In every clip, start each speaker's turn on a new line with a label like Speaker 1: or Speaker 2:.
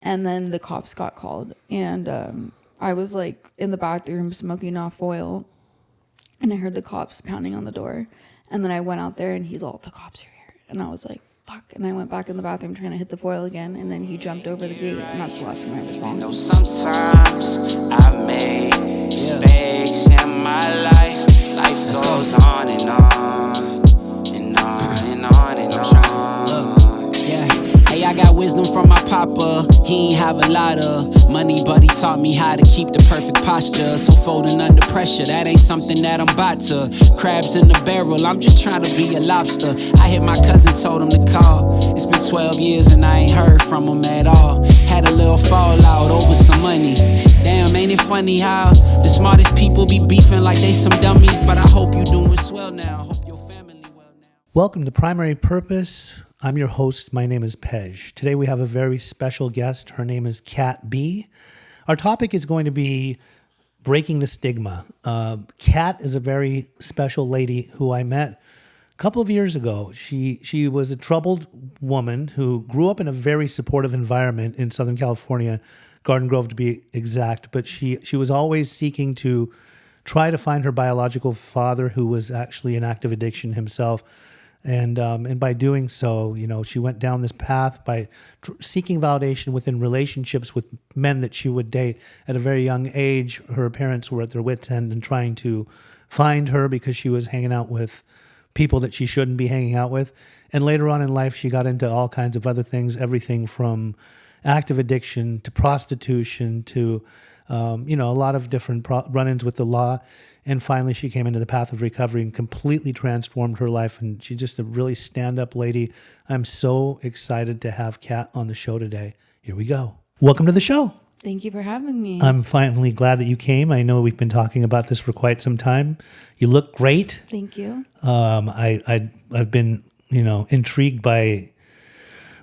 Speaker 1: And then the cops got called, and I was like in the bathroom smoking off oil, and I heard the cops pounding on the door. And then I went out there, and he's all, the cops are here. And I was like, fuck. And I went back in the bathroom trying to hit the foil again, and then he jumped over the gate, and that's the last time I ever saw him.
Speaker 2: Sometimes I make mistakes in my life. Life goes on and on and on and on and on.
Speaker 3: Yeah, hey, I got wisdom from my papa. He ain't have a lot of money, but he taught me how to keep the perfect posture. So folding under pressure, that ain't something that I'm about to. Crabs in the barrel, I'm just trying to be a lobster. I hit my cousin, told him to call. It's been 12 years and I ain't heard from him at all. Had a little fallout over some money. Damn, ain't it funny how the smartest people be beefing like they some dummies? But I hope you doing swell now. Hope your family well now.
Speaker 4: Welcome to Primary Purpose. I'm your host. My name is Pej. Today we have a very special guest. Her name is Kat B. Our topic is going to be breaking the stigma. Kat is a very special lady who I met a couple of years ago. She was a troubled woman who grew up in a very supportive environment in Southern California, Garden Grove to be exact, but she was always seeking to try to find her biological father, who was actually in active addiction himself. And by doing so, you know, she went down this path by seeking validation within relationships with men that she would date at a very young age. Her parents were at their wits' end and trying to find her because she was hanging out with people that she shouldn't be hanging out with. And later on in life, she got into all kinds of other things, everything from active addiction to prostitution to, a lot of different run-ins with the law. And finally, she came into the path of recovery and completely transformed her life. And she's just a really stand-up lady. I'm so excited to have Kat on the show today. Here we go. Welcome to the show.
Speaker 1: Thank you for having me.
Speaker 4: I'm finally glad that you came. I know we've been talking about this for quite some time. You look great.
Speaker 1: Thank you.
Speaker 4: I've been, intrigued by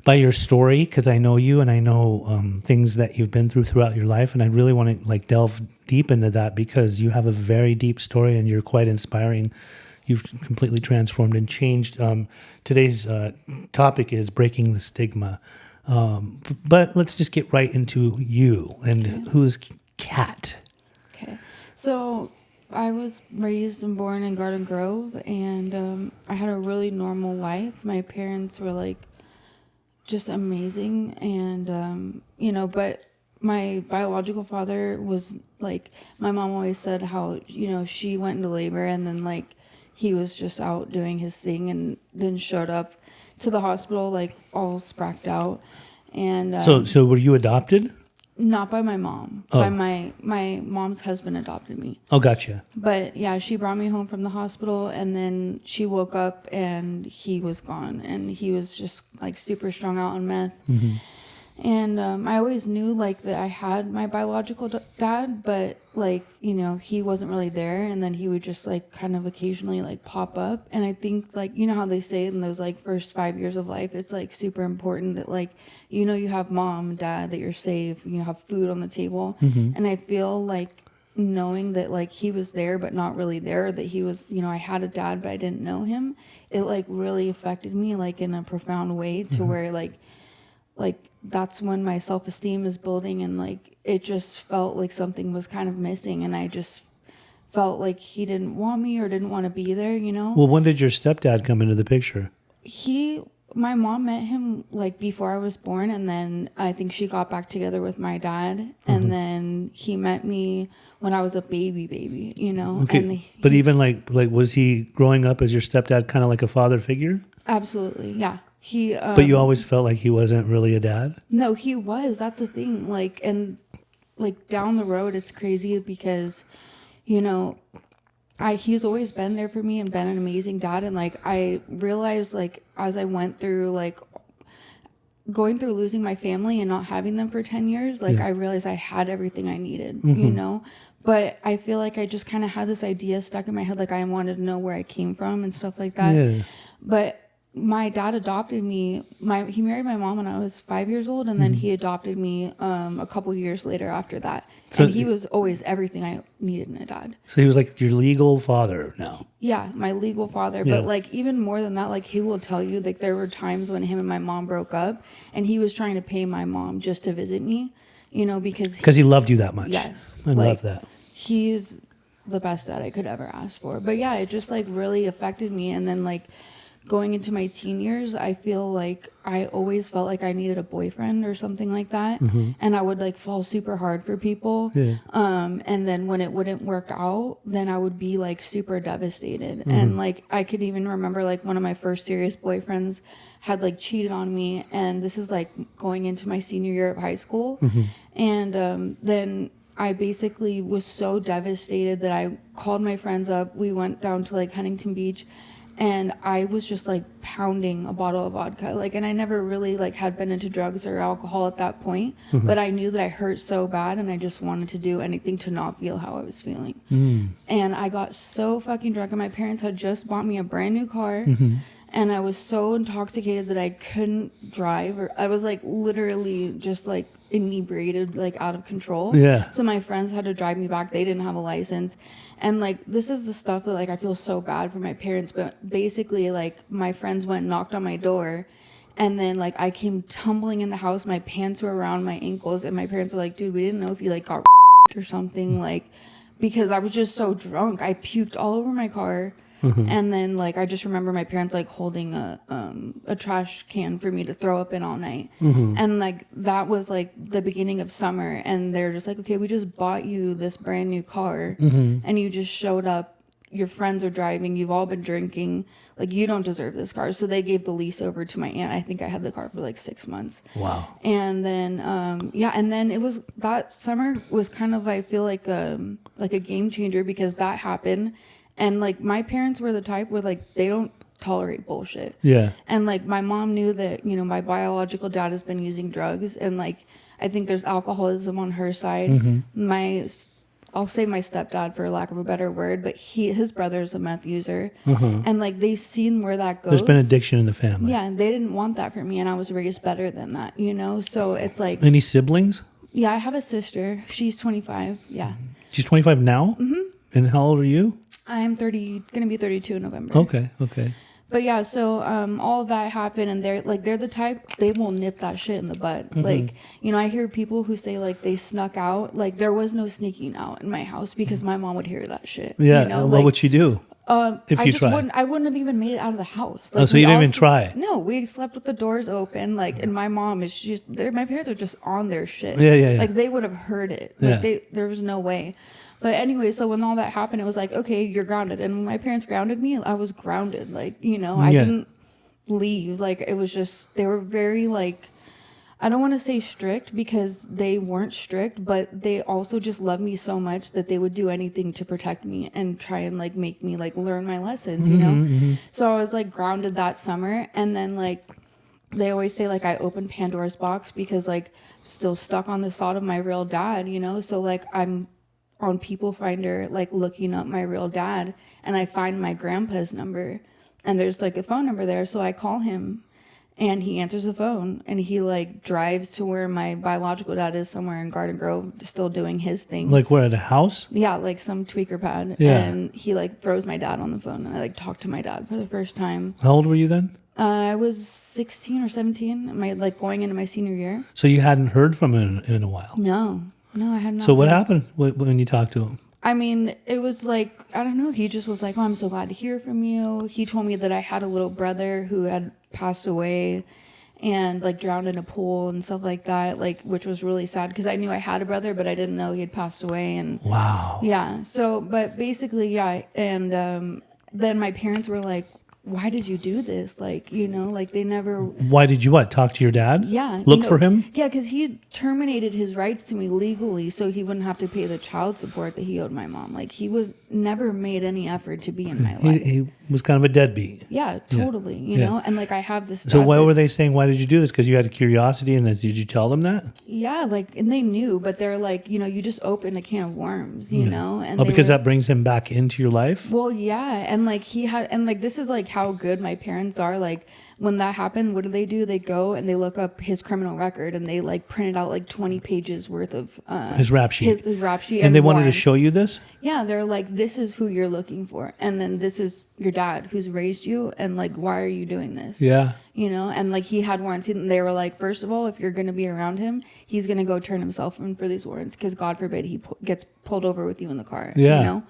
Speaker 4: your story because I know you and I know things that you've been throughout your life, and I really want to delve deep into that because you have a very deep story and you're quite inspiring. You've completely transformed and changed. Today's topic is breaking the stigma, but let's just get right into you and who is Kat.
Speaker 1: Okay, so I was raised and born in Garden Grove, and I had a really normal life. My parents were just amazing, and but my biological father was my mom always said how she went into labor and then he was just out doing his thing and then showed up to the hospital all spracked out. And
Speaker 4: so were you adopted?
Speaker 1: Not by my mom.
Speaker 4: Oh.
Speaker 1: By my mom's husband adopted me.
Speaker 4: Oh, gotcha.
Speaker 1: But yeah, she brought me home from the hospital, and then she woke up and he was gone, and he was just super strung out on meth. Mm-hmm. And I always knew that I had my biological dad, but he wasn't really there, and then he would just kind of occasionally pop up. And I think how they say in those first 5 years of life, it's super important that you have mom, dad, that you're safe, you have food on the table. Mm-hmm. And I feel knowing that he was there but not really there, that he was I had a dad but I didn't know him, it really affected me in a profound way to mm-hmm. where that's when my self-esteem is building, and it just felt something was kind of missing, and I just felt he didn't want me or didn't want to be there,
Speaker 4: Well, when did your stepdad come into the picture?
Speaker 1: My mom met him before I was born, and then I think she got back together with my dad, mm-hmm. and then he met me when I was a baby,
Speaker 4: Okay, and but even was he growing up as your stepdad, kind of like a father figure?
Speaker 1: Absolutely, yeah.
Speaker 4: But you always felt like he wasn't really a dad?
Speaker 1: No, he was. That's the thing. And down the road, it's crazy because, he's always been there for me and been an amazing dad. And I realized as I went through going through losing my family and not having them for 10 years, I realized I had everything I needed, mm-hmm. But I feel I just kind of had this idea stuck in my head, I wanted to know where I came from and stuff like that. Yeah. But my dad adopted me. He married my mom when I was 5 years old, and then he adopted me a couple years later after that.
Speaker 4: So
Speaker 1: and he was always everything I needed in a dad.
Speaker 4: So he was like your legal father now.
Speaker 1: Yeah, my legal father.
Speaker 4: Yeah.
Speaker 1: But like even more than that, like he will tell you like there were times when him and my mom broke up, and he was trying to pay my mom just to visit me, you know, because
Speaker 4: he loved you that much.
Speaker 1: Yes,
Speaker 4: I love that.
Speaker 1: He's the best dad I could ever ask for. But yeah, it just like really affected me. And then like going into my teen years, I feel like I always felt like I needed a boyfriend or something like that. And I would like fall super hard for people.
Speaker 4: Yeah.
Speaker 1: And then when it wouldn't work out, then I would be like super devastated. And like I could even remember like one of my first serious boyfriends had like cheated on me. And this is like going into my senior year of high school. And then I basically was so devastated that I called my friends up. We went down to like Huntington Beach, and I was just like pounding a bottle of vodka. Like, and I never really like had been into drugs or alcohol at that point, but I knew that I hurt so bad, and I just wanted to do anything to not feel how I was feeling. And I got so fucking drunk, and my parents had just bought me a brand new car. And I was so intoxicated that I couldn't drive, or I was like literally just like inebriated, like out of control.
Speaker 4: Yeah.
Speaker 1: So my friends had to drive me back. They didn't have a license. And like this is the stuff that like I feel so bad for my parents, but basically like my friends went and knocked on my door, and then like I came tumbling in the house. My pants were around my ankles, and my parents were like, dude, we didn't know if you like got or something, like because I was just so drunk. I puked all over my car. And then like I just remember my parents like holding a trash can for me to throw up in all night. And like that was like the beginning of summer, and they're just like, okay, we just bought you this brand new car, and you just showed up, your friends are driving, you've all been drinking, like you don't deserve this car. So they gave the lease over to my aunt. I think I had the car for like 6 months.
Speaker 4: Wow.
Speaker 1: And then and then it was, that summer was kind of, I feel like a game changer, because that happened. And like my parents were the type where like they don't tolerate bullshit.
Speaker 4: Yeah.
Speaker 1: And like my mom knew that, you know, my biological dad has been using drugs, and like I think there's alcoholism on her side. I'll say my stepdad for lack of a better word, but his brother's a meth user. And like they seen where that goes.
Speaker 4: There's been addiction in the family.
Speaker 1: Yeah, and they didn't want that for me, and I was raised better than that, you know? So it's like,
Speaker 4: Any siblings?
Speaker 1: yeah, I have a sister. She's 25. Yeah.
Speaker 4: She's 25 now? And how old are you?
Speaker 1: I'm gonna be 32 in November.
Speaker 4: Okay.
Speaker 1: But yeah, so all of that happened, and they're the type, they will nip that shit in the bud. Like, you know, I hear people who say like they snuck out. Like there was no sneaking out in my house, because my mom would hear that shit.
Speaker 4: Yeah.
Speaker 1: You know?
Speaker 4: What would she do? If you tried?
Speaker 1: I wouldn't have even made it out of the house. Like,
Speaker 4: So you didn't even try?
Speaker 1: No, we slept with the doors open. Like, and my mom is my parents are just on their shit.
Speaker 4: Yeah.
Speaker 1: Like they would have heard it. Like there was no way. But anyway, so when all that happened, it was like, okay, you're grounded. And when my parents grounded me, I was grounded. Like, you know, I didn't leave. Like, it was just, they were very like, I don't want to say strict, because they weren't strict, but they also just loved me so much that they would do anything to protect me and try and like make me like learn my lessons, you know? So I was like grounded that summer. And then like, they always say like I opened Pandora's box, because like still stuck on the thought of my real dad, you know? So like I'm on People Finder, like looking up my real dad, and I find my grandpa's number, and there's like a phone number there. So I call him, and he answers the phone, and he like drives to where my biological dad is, somewhere in Garden Grove, still doing his thing.
Speaker 4: Like where, at a house?
Speaker 1: Yeah, like some tweaker pad.
Speaker 4: Yeah.
Speaker 1: And he like throws my dad on the phone, and I like talk to my dad for the first time.
Speaker 4: How old were you then?
Speaker 1: I was 16 or 17, like going into my senior year.
Speaker 4: So you hadn't heard from him in a while?
Speaker 1: No, I had not.
Speaker 4: So what happened when you talked to him?
Speaker 1: I mean, it was like, I don't know. He just was like, oh, I'm so glad to hear from you. He told me that I had a little brother who had passed away and like drowned in a pool and stuff like that, like, which was really sad, because I knew I had a brother, but I didn't know he had passed away. And
Speaker 4: wow.
Speaker 1: Yeah. So, but basically, yeah. And then my parents were like, why did you do this? Like, you know, like they never...
Speaker 4: Why did you what? Talk to your dad?
Speaker 1: Yeah.
Speaker 4: Look for him?
Speaker 1: Yeah, because he terminated his rights to me legally, so he wouldn't have to pay the child support that he owed my mom. Like, he was never made any effort to be in my life.
Speaker 4: He was kind of a deadbeat.
Speaker 1: Yeah, totally. You know? And like I have this...
Speaker 4: So why were they saying, why did you do this? Because you had a curiosity, and did you tell them that?
Speaker 1: Yeah, like, and they knew, but they're like, you know, you just opened a can of worms, you know? And
Speaker 4: because that brings him back into your life?
Speaker 1: Well, yeah. And like he had, and like this is like how good my parents are. Like when that happened, what do? They go and they look up his criminal record and they like printed out like 20 pages worth of
Speaker 4: his rap sheet.
Speaker 1: His rap sheet.
Speaker 4: And they wanted to
Speaker 1: warrants.
Speaker 4: show you this?
Speaker 1: Yeah, they're like, this is who you're looking for. And then this is your dad who's raised you. And like, why are you doing this?
Speaker 4: Yeah.
Speaker 1: You know, and like he had warrants. And they were like, first of all, if you're going to be around him, he's going to go turn himself in for these warrants. Because God forbid he gets pulled over with you in the car.
Speaker 4: Yeah.
Speaker 1: You know?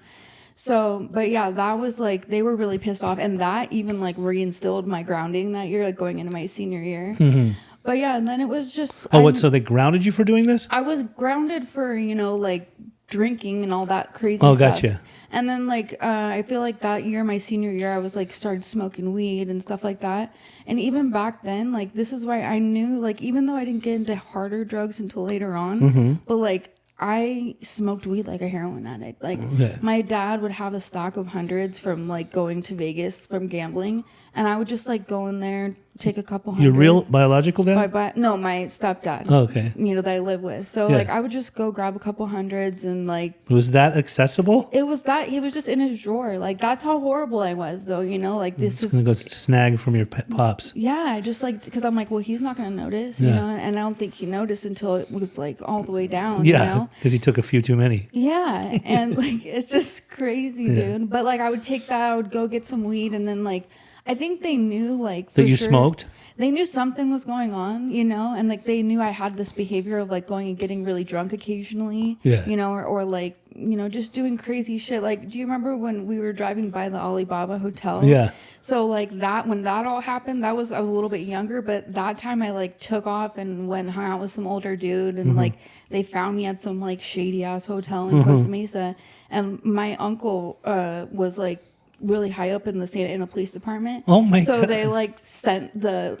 Speaker 1: So, but yeah, that was like, they were really pissed off. And that even like reinstilled my grounding that year, like going into my senior year.
Speaker 4: Mm-hmm.
Speaker 1: But yeah, and then it was just.
Speaker 4: So they grounded you for doing this?
Speaker 1: I was grounded for, you know, like drinking and all that crazy
Speaker 4: Oh,
Speaker 1: stuff.
Speaker 4: gotcha.
Speaker 1: And then like, I feel like that year, my senior year, I was like started smoking weed and stuff like that. And even back then, like, this is why I knew, like, even though I didn't get into harder drugs until later on, but like, I smoked weed like a heroin addict. Like my dad would have a stock of hundreds from like going to Vegas from gambling, and I would just like go in there, take a couple hundreds.
Speaker 4: Your real biological dad?
Speaker 1: No, my stepdad.
Speaker 4: Oh, okay.
Speaker 1: You know, that I live with. So like I would just go grab a couple hundreds and like.
Speaker 4: Was that accessible?
Speaker 1: It was that he was just in his drawer. Like that's how horrible I was, though. You know, like this is
Speaker 4: gonna go snag from your pops.
Speaker 1: Yeah, just like because I'm like, well, he's not gonna notice, you know, and I don't think he noticed until it was like all the way down.
Speaker 4: Yeah,
Speaker 1: you know?
Speaker 4: because he took a few too many.
Speaker 1: Yeah, and like it's just crazy, dude. But like I would take that, I would go get some weed, and then like I think they knew like
Speaker 4: that you smoked.
Speaker 1: They knew something was going on, you know, and like they knew I had this behavior of like going and getting really drunk occasionally, you know, or like, you know, just doing crazy shit. Like, do you remember when we were driving by the Alibaba Hotel?
Speaker 4: Yeah.
Speaker 1: So like that, when that all happened, I was a little bit younger, but that time I like took off and went and hung out with some older dude, and like they found me at some like shady ass hotel in Costa Mesa, and my uncle was like really high up in the Santa Ana Police Department.
Speaker 4: Oh my
Speaker 1: so
Speaker 4: God.
Speaker 1: they like sent the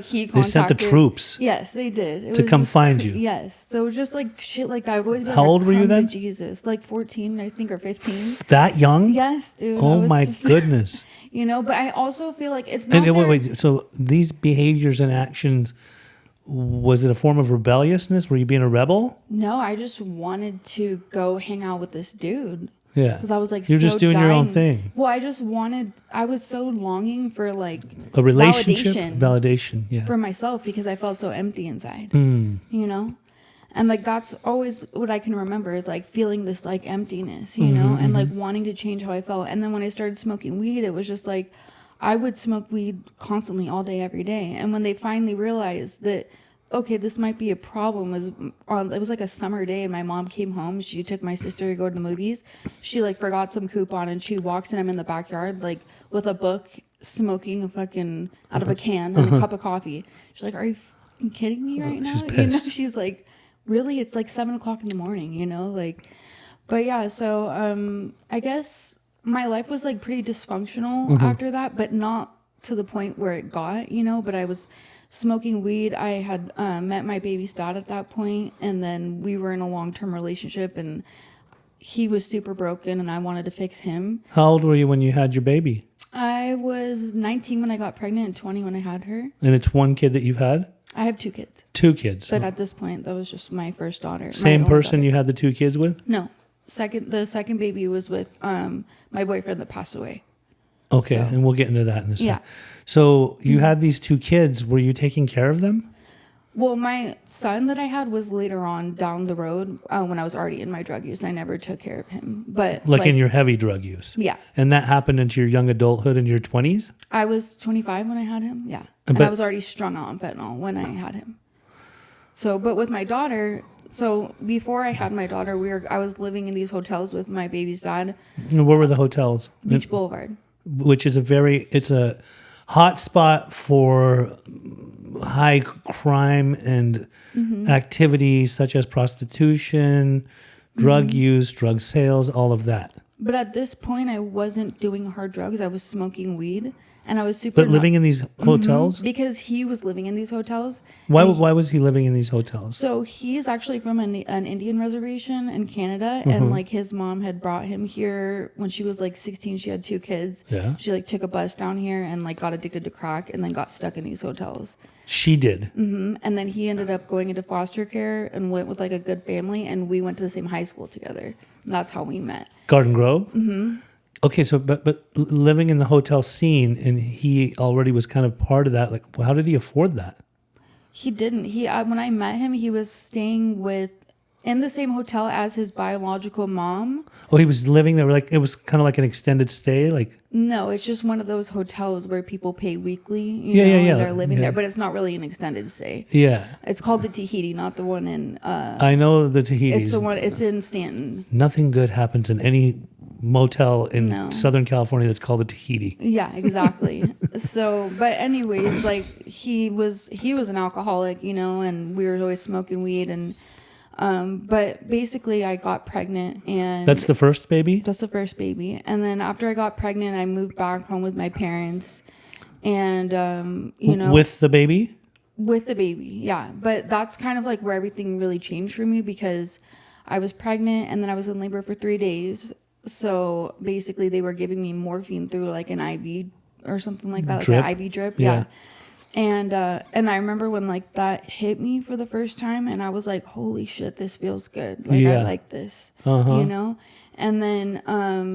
Speaker 1: he contacted,
Speaker 4: they sent the troops.
Speaker 1: Yes, they did. It
Speaker 4: to
Speaker 1: was
Speaker 4: come
Speaker 1: just
Speaker 4: find you.
Speaker 1: Yes, so it was just like shit like that. I would always be
Speaker 4: How
Speaker 1: like,
Speaker 4: old were you
Speaker 1: "Come to
Speaker 4: then?
Speaker 1: Jesus, like 14, I think, or 15.
Speaker 4: That young?
Speaker 1: Yes, dude.
Speaker 4: Oh my goodness.
Speaker 1: You know, but I also feel like it's not.
Speaker 4: And wait. So these behaviors and actions, was it a form of rebelliousness? Were you being a rebel?
Speaker 1: No, I just wanted to go hang out with this dude.
Speaker 4: Yeah.
Speaker 1: Because I was like,
Speaker 4: you're just doing your own thing.
Speaker 1: Well, I was so longing for like
Speaker 4: a relationship, validation, yeah,
Speaker 1: for myself, because I felt so empty inside, you know? And like, that's always what I can remember is like feeling this like emptiness, you know, and like wanting to change how I felt. And then when I started smoking weed, it was just like, I would smoke weed constantly all day, every day. And when they finally realized that, okay, this might be a problem, it was like a summer day and my mom came home. She took my sister to go to the movies. She like forgot some coupon and she walks in. I'm in the backyard like with a book, smoking a fucking out of a can and a cup of coffee. She's like, are you fucking kidding me right now?
Speaker 4: She's
Speaker 1: You know,
Speaker 4: pissed.
Speaker 1: she's like, really? It's like 7:00 in the morning, you know, like, but yeah. So I guess my life was like pretty dysfunctional after that, but not to the point where it got, you know, but I was smoking weed. I had met my baby's dad at that point, and then we were in a long-term relationship, and he was super broken, and I wanted to fix him.
Speaker 4: How old were you when you had your baby?
Speaker 1: I was 19 when I got pregnant and 20 when I had her.
Speaker 4: And it's one kid that you've had?
Speaker 1: I have 2 kids.
Speaker 4: 2 kids.
Speaker 1: But at this point, that was just my first daughter.
Speaker 4: Same person you had the 2 kids with?
Speaker 1: No. The second baby was with my boyfriend that passed away.
Speaker 4: Okay,
Speaker 1: So-
Speaker 4: and we'll get into that in a second.
Speaker 1: Yeah.
Speaker 4: So you had these 2 kids. Were you taking care of them?
Speaker 1: Well, my son that I had was later on down the road when I was already in my drug use. I never took care of him. But
Speaker 4: Like in your heavy drug use?
Speaker 1: Yeah.
Speaker 4: And that happened into your young adulthood in your 20s?
Speaker 1: I was 25 when I had him. Yeah. And
Speaker 4: But-
Speaker 1: I was already strung out on fentanyl when I had him. So, but with my daughter, so before I had my daughter, I was living in these hotels with my baby's dad.
Speaker 4: And where were the hotels?
Speaker 1: Beach Boulevard.
Speaker 4: Which is it's a hot spot for high crime and activities such as prostitution, drug use, drug sales, all of that.
Speaker 1: But at this point, I wasn't doing hard drugs. I was smoking weed, and I was super.
Speaker 4: But living in these hotels?
Speaker 1: Because he was living in these hotels.
Speaker 4: Why was he living in these hotels?
Speaker 1: So he's actually from an Indian reservation in Canada, and like his mom had brought him here when she was like 16. She had 2 kids.
Speaker 4: Yeah.
Speaker 1: She like took a bus down here and like got addicted to crack, and then got stuck in these hotels.
Speaker 4: She did.
Speaker 1: And then he ended up going into foster care and went with like a good family, and we went to the same high school together. And that's how we met.
Speaker 4: Garden Grove? Okay, so but living in the hotel scene, and he already was kind of part of that. Like, how did he afford that?
Speaker 1: He didn't. When I met him, he was staying in the same hotel as his biological mom.
Speaker 4: Oh, he was living there. Like, it was kind of like an extended stay. Like,
Speaker 1: No, it's just one of those hotels where people pay weekly.
Speaker 4: Yeah.
Speaker 1: And they're living there, but it's not really an extended stay.
Speaker 4: yeah,
Speaker 1: It's called the Tahiti, not the one in.
Speaker 4: I know the Tahiti's.
Speaker 1: It's the one. It's in Stanton.
Speaker 4: Nothing good happens in any motel in
Speaker 1: No.
Speaker 4: Southern California that's called the Tahiti.
Speaker 1: Yeah, exactly. So, but anyways, like he was an alcoholic, and we were always smoking weed, and but basically I got pregnant, and
Speaker 4: That's the first baby?
Speaker 1: that's the first baby. And then after I got pregnant, I moved back home with my parents, and
Speaker 4: With the baby?
Speaker 1: with the baby, yeah. But that's kind of like where everything really changed for me, because I was pregnant and then I was in labor for 3 days. So basically they were giving me morphine through like an IV or something like that,
Speaker 4: Drip?
Speaker 1: like an IV drip.
Speaker 4: Yeah.
Speaker 1: Yeah. And I remember when like that hit me for the first time, and I was like, holy shit, this feels good. Like
Speaker 4: Yeah.
Speaker 1: I like this,
Speaker 4: Uh-huh.
Speaker 1: And then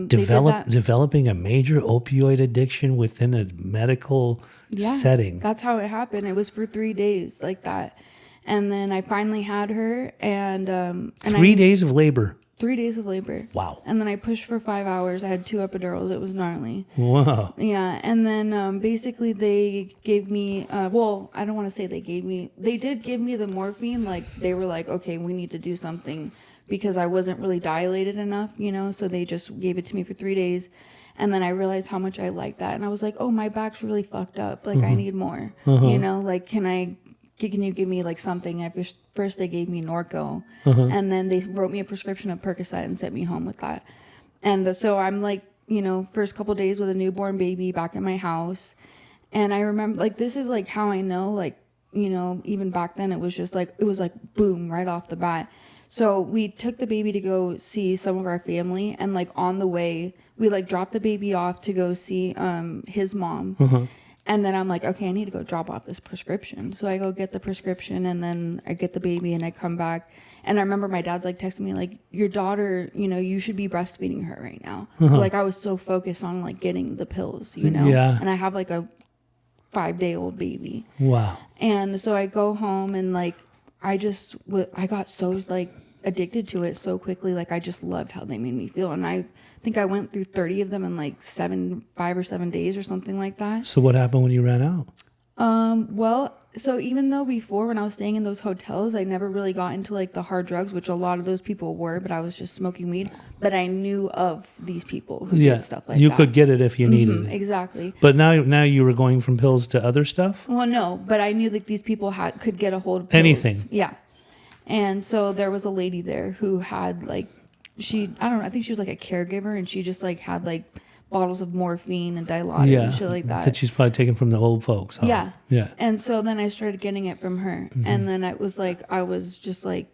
Speaker 1: they did that.
Speaker 4: Developing a major opioid addiction within a medical setting.
Speaker 1: That's how it happened. It was for 3 days like that. And then I finally had her, and
Speaker 4: 3 days of labor.
Speaker 1: 3 days of labor.
Speaker 4: Wow.
Speaker 1: And then I pushed for 5 hours. I had 2 epidurals. It was gnarly.
Speaker 4: Wow.
Speaker 1: Yeah. And then basically they gave me, I don't want to say they did give me the morphine. Like they were like, okay, we need to do something, because I wasn't really dilated enough, so they just gave it to me for 3 days. And then I realized how much I liked that. And I was like, oh, my back's really fucked up. Like I need more, like, can you give me like something? First they gave me Norco, and then they wrote me a prescription of Percocet and sent me home with that. And so I'm like, first couple days with a newborn baby back at my house. And I remember like, this is like how I know, like, even back then it was boom, right off the bat. So we took the baby to go see some of our family, and like on the way we like dropped the baby off to go see his mom. And then I'm like, okay, I need to go drop off this prescription. So I go get the prescription, and then I get the baby, and I come back. And I remember my dad's like texting me like, your daughter, you should be breastfeeding her right now. But, like I was so focused on like getting the pills,
Speaker 4: Yeah.
Speaker 1: And I have like a 5-day-old baby.
Speaker 4: Wow.
Speaker 1: And so I go home, and like I got so like addicted to it so quickly. Like I just loved how they made me feel. And I think I went through 30 of them in like 5 or 7 days or something like that.
Speaker 4: So what happened when you ran out?
Speaker 1: So even though before, when I was staying in those hotels, I never really got into like the hard drugs, which a lot of those people were, but I was just smoking weed. But I knew of these people who did stuff like that.
Speaker 4: You could get it if you needed it.
Speaker 1: Exactly.
Speaker 4: But now you were going from pills to other stuff?
Speaker 1: Well, no, but I knew like these people could get a hold of pills.
Speaker 4: Anything.
Speaker 1: Yeah. And so there was a lady there who had like, I think she was like a caregiver, and she just like had like bottles of morphine and Dilaudid and shit like that.
Speaker 4: That she's probably taken from the old folks. Huh?
Speaker 1: Yeah.
Speaker 4: Yeah.
Speaker 1: And so then I started getting it from her. And then I was just like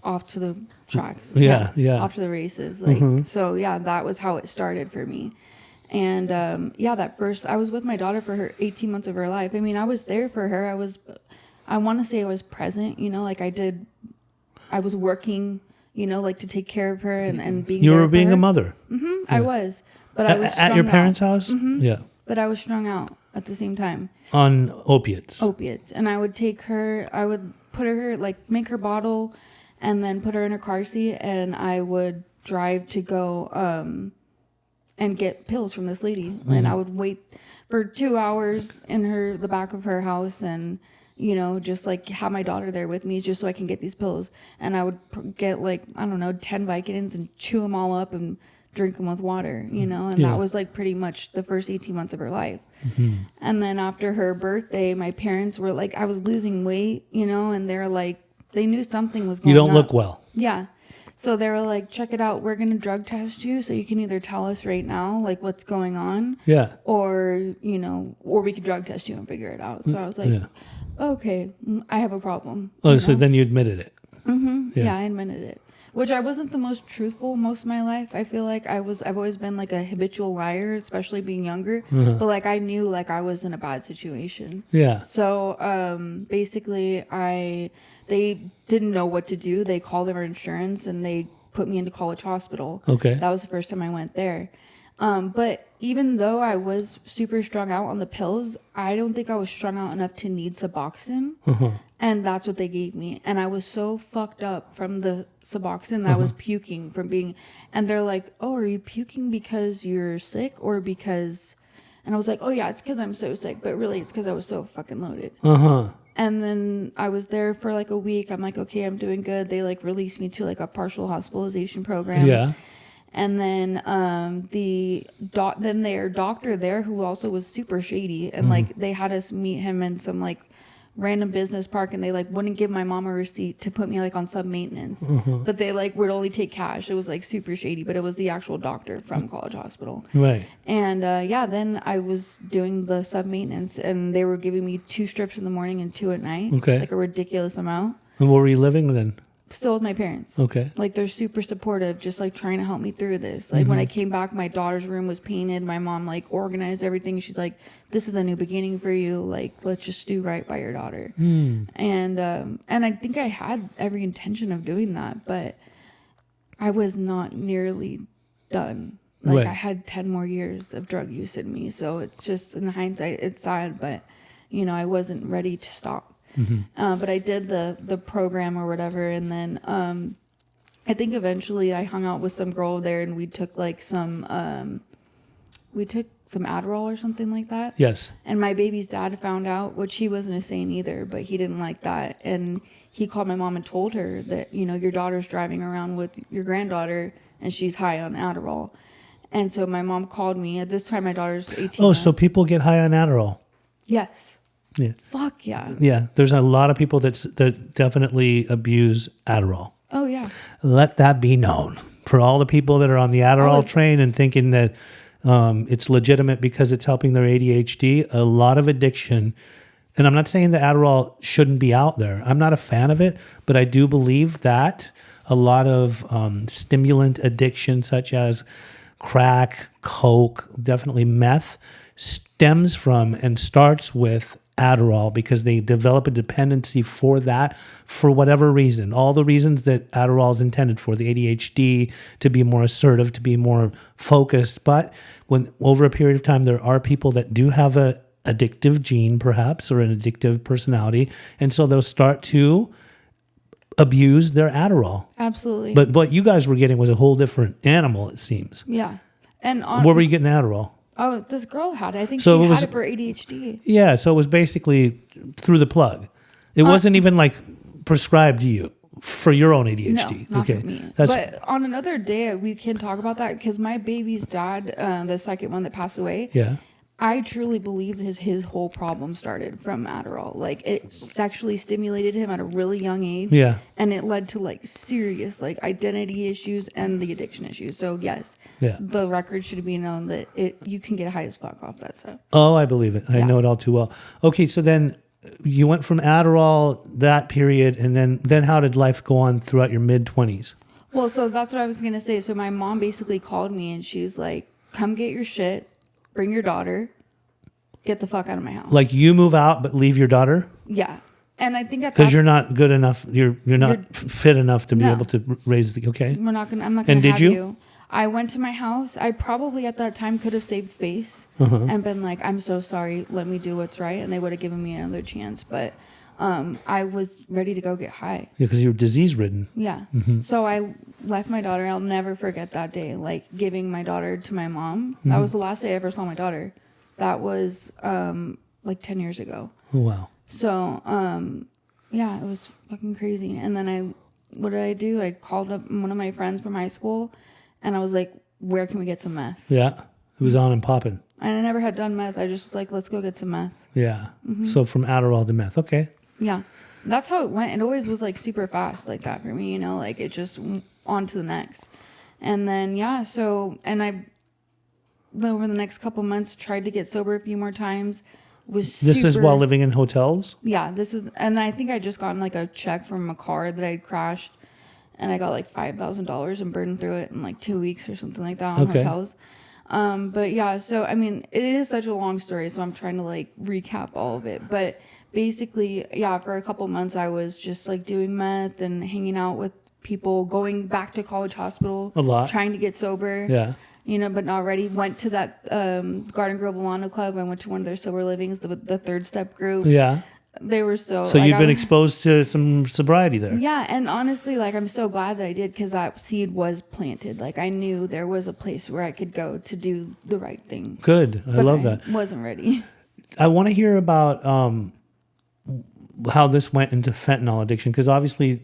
Speaker 1: off to the tracks.
Speaker 4: Yeah.
Speaker 1: Off to the races. Like, so yeah, that was how it started for me. And that first, I was with my daughter for her 18 months of her life. I mean, I was there for her. I want to say I was present, like I was working, like to take care of her and being
Speaker 4: You
Speaker 1: there
Speaker 4: were
Speaker 1: for
Speaker 4: being
Speaker 1: her.
Speaker 4: a mother.
Speaker 1: I was, but I was
Speaker 4: at your
Speaker 1: strung
Speaker 4: parents'
Speaker 1: out.
Speaker 4: house? Yeah.
Speaker 1: But I was strung out at the same time.
Speaker 4: On opiates.
Speaker 1: And I would put her, like make her bottle, and then put her in her car seat, and I would drive to go and get pills from this lady. And I would wait for 2 hours in the back of her house, and just like have my daughter there with me, just so I can get these pills. And I would get like, I don't know, 10 Vicodins and chew them all up and drink them with water, and that was like pretty much the first 18 months of her life. And then after her birthday, my parents were like, I was losing weight, and they're like, they knew something was going on.
Speaker 4: You don't look well.
Speaker 1: Yeah. So they were like, check it out. We're going to drug test you, so you can either tell us right now, like what's going on.
Speaker 4: Yeah.
Speaker 1: Or, or we can drug test you and figure it out. So I was like, okay, I have a problem.
Speaker 4: Oh, so then you admitted it.
Speaker 1: Yeah, I admitted it. Which I wasn't the most truthful most of my life. I feel like I've always been like a habitual liar, especially being younger. But like I knew like I was in a bad situation.
Speaker 4: Yeah.
Speaker 1: So basically they didn't know what to do. They called our insurance and they put me into College Hospital.
Speaker 4: Okay.
Speaker 1: That was the first time I went there. But even though I was super strung out on the pills, I don't think I was strung out enough to need Suboxone. And that's what they gave me. And I was so fucked up from the Suboxone that I was puking from being, and they're like, oh, are you puking because you're sick or because, and I was like, oh yeah, it's because I'm so sick. But really it's because I was so fucking loaded. And then I was there for like a week. I'm like, okay, I'm doing good. They like released me to like a partial hospitalization program.
Speaker 4: Yeah.
Speaker 1: And then then their doctor there, who also was super shady, and like they had us meet him in some like random business park, and they like wouldn't give my mom a receipt to put me like on sub maintenance, but they like would only take cash. It was like super shady, but it was the actual doctor from College Hospital.
Speaker 4: Right.
Speaker 1: And then I was doing the sub maintenance, and they were giving me 2 strips in the morning and 2 at night.
Speaker 4: Okay.
Speaker 1: Like a ridiculous amount.
Speaker 4: And where were you living then?
Speaker 1: Still with my parents.
Speaker 4: Okay.
Speaker 1: Like they're super supportive, just like trying to help me through this. Like when I came back, my daughter's room was painted. My mom like organized everything. She's like, this is a new beginning for you. Like, let's just do right by your daughter. And I think I had every intention of doing that, but I was not nearly done. Like
Speaker 4: Right.
Speaker 1: I had 10 more years of drug use in me. So it's just, in hindsight, it's sad, but you know, I wasn't ready to stop. But I did the program or whatever, and then I think eventually I hung out with some girl there, and we took like some Adderall or something like that.
Speaker 4: Yes.
Speaker 1: And my baby's dad found out, which he wasn't insane either, but he didn't like that, and he called my mom and told her that, you know, your daughter's driving around with your granddaughter and she's high on Adderall. And so my mom called me. At this time, my daughter's 18.
Speaker 4: Oh, so people get high on Adderall.
Speaker 1: Yes.
Speaker 4: Yeah.
Speaker 1: Fuck yeah.
Speaker 4: Yeah. There's a lot of people that definitely abuse Adderall.
Speaker 1: Oh yeah.
Speaker 4: Let that be known for all the people that are on the Adderall train and thinking that it's legitimate because it's helping their ADHD. A lot of addiction. And I'm not saying that Adderall shouldn't be out there. I'm not a fan of it, but I do believe that a lot of stimulant addiction, such as crack, coke, definitely meth, stems from and starts with Adderall because they develop a dependency for that for whatever reason. All the reasons that Adderall is intended for, the ADHD, to be more assertive, to be more focused. But when over a period of time, there are people that do have a addictive gene perhaps, or an addictive personality. And so they'll start to abuse their Adderall.
Speaker 1: Absolutely.
Speaker 4: But what you guys were getting was a whole different animal, it seems.
Speaker 1: Yeah. And
Speaker 4: Where were you getting Adderall?
Speaker 1: Oh, this girl had it. I think
Speaker 4: So
Speaker 1: she
Speaker 4: it was-
Speaker 1: had it for ADHD.
Speaker 4: Yeah, so it was basically through the plug. It wasn't even like prescribed to you for your own ADHD.
Speaker 1: No, not
Speaker 4: okay.
Speaker 1: for me.
Speaker 4: That's
Speaker 1: But on another day, we can talk about that because my baby's dad, the second one that passed away,
Speaker 4: yeah.
Speaker 1: I truly believe his whole problem started from Adderall. Like it sexually stimulated him at a really young age.
Speaker 4: Yeah.
Speaker 1: And it led to like serious like identity issues and the addiction issues. So yes,
Speaker 4: Yeah.
Speaker 1: the record should be known that you can get high as fuck off that stuff.
Speaker 4: Oh, I believe it. I know it all too well. Okay, so then you went from Adderall that period, and then how did life go on throughout your mid-20s?
Speaker 1: Well, so that's what I was going to say. So my mom basically called me and she's like, come get your shit, bring your daughter, get the fuck out of my house.
Speaker 4: Like you move out but leave your daughter?
Speaker 1: Yeah. And I think at
Speaker 4: Because
Speaker 1: that
Speaker 4: you're not good enough, you're not fit enough to be
Speaker 1: No.
Speaker 4: able to raise the, okay?
Speaker 1: I'm not going
Speaker 4: And
Speaker 1: to
Speaker 4: did
Speaker 1: have
Speaker 4: you?
Speaker 1: you. I went to my house. I probably at that time could have saved face and been like, I'm so sorry. Let me do what's right. And they would have given me another chance. But I was ready to go get high.
Speaker 4: Yeah, because you're disease ridden.
Speaker 1: Yeah. So I left my daughter. I'll never forget that day, like giving my daughter to my mom. That was the last day I ever saw my daughter. That was like 10 years ago.
Speaker 4: Oh, wow.
Speaker 1: So, yeah, it was fucking crazy. And then what did I do? I called up one of my friends from high school and I was like, where can we get some meth?
Speaker 4: Yeah, it was on and popping.
Speaker 1: And I never had done meth. I just was like, let's go get some meth.
Speaker 4: Yeah. So from Adderall to meth. Okay.
Speaker 1: Yeah. That's how it went. It always was like super fast like that for me, you know, like it just on to the next. And then, yeah, so, and I, over the next couple months, tried to get sober a few more times.
Speaker 4: This is while living in hotels?
Speaker 1: Yeah, and I think I just gotten like a check from a car that I'd crashed, and I got like $5,000 and burned through it in like 2 weeks or something like that on hotels. But yeah, so I mean, it is such a long story, so I'm trying to like recap all of it. But basically, yeah, for a couple months I was just like doing meth and hanging out with people, going back to College Hospital
Speaker 4: A lot.
Speaker 1: trying to get sober.
Speaker 4: Yeah.
Speaker 1: but already went to that Garden Grove Milano Club. I went to one of their sober livings, the third step group.
Speaker 4: Yeah.
Speaker 1: They were so
Speaker 4: So you've been exposed to some sobriety there.
Speaker 1: Yeah, and honestly, like, I'm so glad that I did, because that seed was planted. Like, I knew there was a place where I could go to do the right thing.
Speaker 4: Good. I love that.
Speaker 1: Wasn't ready.
Speaker 4: I want to hear about how this went into fentanyl addiction, because obviously,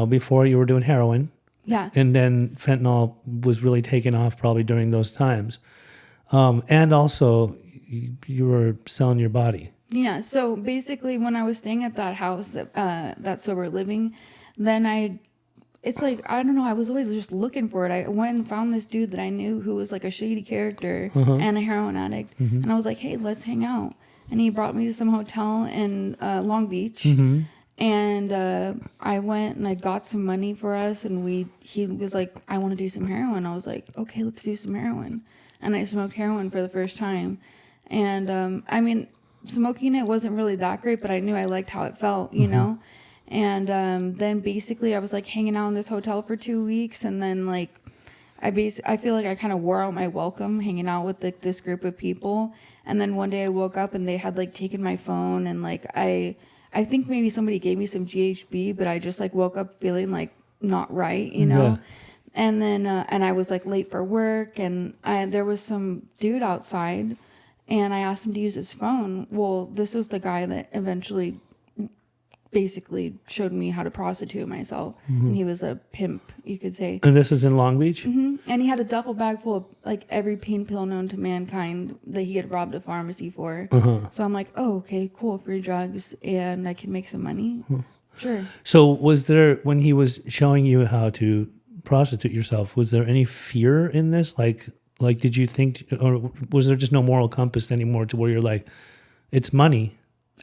Speaker 4: before you were doing heroin.
Speaker 1: Yeah.
Speaker 4: And then fentanyl was really taken off probably during those times. And also, you were selling your body.
Speaker 1: Yeah, so basically when I was staying at that house, that sober living, then it's like, I don't know, I was always just looking for it. I went and found this dude that I knew who was like a shady character and a heroin addict. And I was like, hey, let's hang out. And he brought me to some hotel in Long Beach. And I went and I got some money for us, and he was like, I want to do some heroin. I was like, okay, let's do some heroin. And I smoked heroin for the first time. And I mean, smoking it wasn't really that great, but I knew I liked how it felt, know? And then basically I was like hanging out in this hotel for 2 weeks, and then like I feel like I kind of wore out my welcome hanging out with this group of people. And then one day I woke up and they had like taken my phone, and like I think maybe somebody gave me some GHB, but I just like woke up feeling like not right, know?
Speaker 4: Yeah.
Speaker 1: And then and I was like late for work, and there was some dude outside. And I asked him to use his phone. Well, this was the guy that eventually basically showed me how to prostitute myself. And he was a pimp, you could say.
Speaker 4: And this is in Long Beach?
Speaker 1: And he had a duffel bag full of like every pain pill known to mankind that he had robbed a pharmacy for. So I'm like, oh, okay, cool, free drugs, and I can make some money. Sure.
Speaker 4: So was there, when he was showing you how to prostitute yourself, was there any fear in this? Like, did you think, or was there just no moral compass anymore to where you're like, it's money?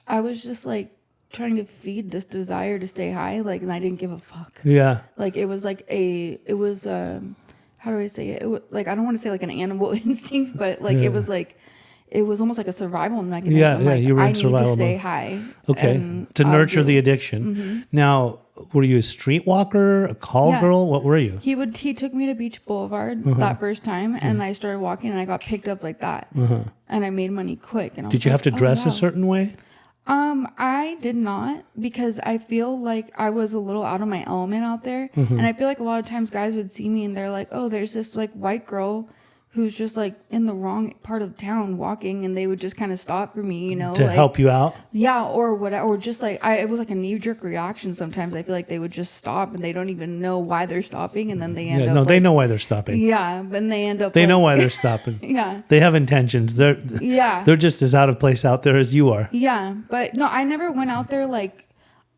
Speaker 1: I was just like trying to feed this desire to stay high, like, and I didn't give a fuck.
Speaker 4: Yeah.
Speaker 1: Like, it was like how do I say it? Like, I don't want to say like an animal instinct, but like, it was almost like a survival mechanism.
Speaker 4: Yeah,
Speaker 1: like,
Speaker 4: you were in
Speaker 1: I need
Speaker 4: survival
Speaker 1: to stay
Speaker 4: mode.
Speaker 1: high.
Speaker 4: Okay. To nurture the addiction. Now, were you a streetwalker, a call girl? What were you?
Speaker 1: He took me to Beach Boulevard that first time, and I started walking, and I got picked up like that, and I made money quick. And
Speaker 4: Did you have to dress a certain way?
Speaker 1: I did not, because I feel like I was a little out of my element out there, and I feel like a lot of times guys would see me and they're like, oh, there's this like white girl who's just like in the wrong part of town walking, and they would just kind of stop for me, to
Speaker 4: like, help you out.
Speaker 1: Yeah, or whatever, or just like it was like a knee-jerk reaction. Sometimes I feel like they would just stop and they don't even know why they're stopping, and then they end up.
Speaker 4: No, they know why they're stopping.
Speaker 1: Yeah, and they end up.
Speaker 4: They know why they're stopping.
Speaker 1: Yeah,
Speaker 4: they have intentions. They're just as out of place out there as you are.
Speaker 1: Yeah, but no, I never went out there like.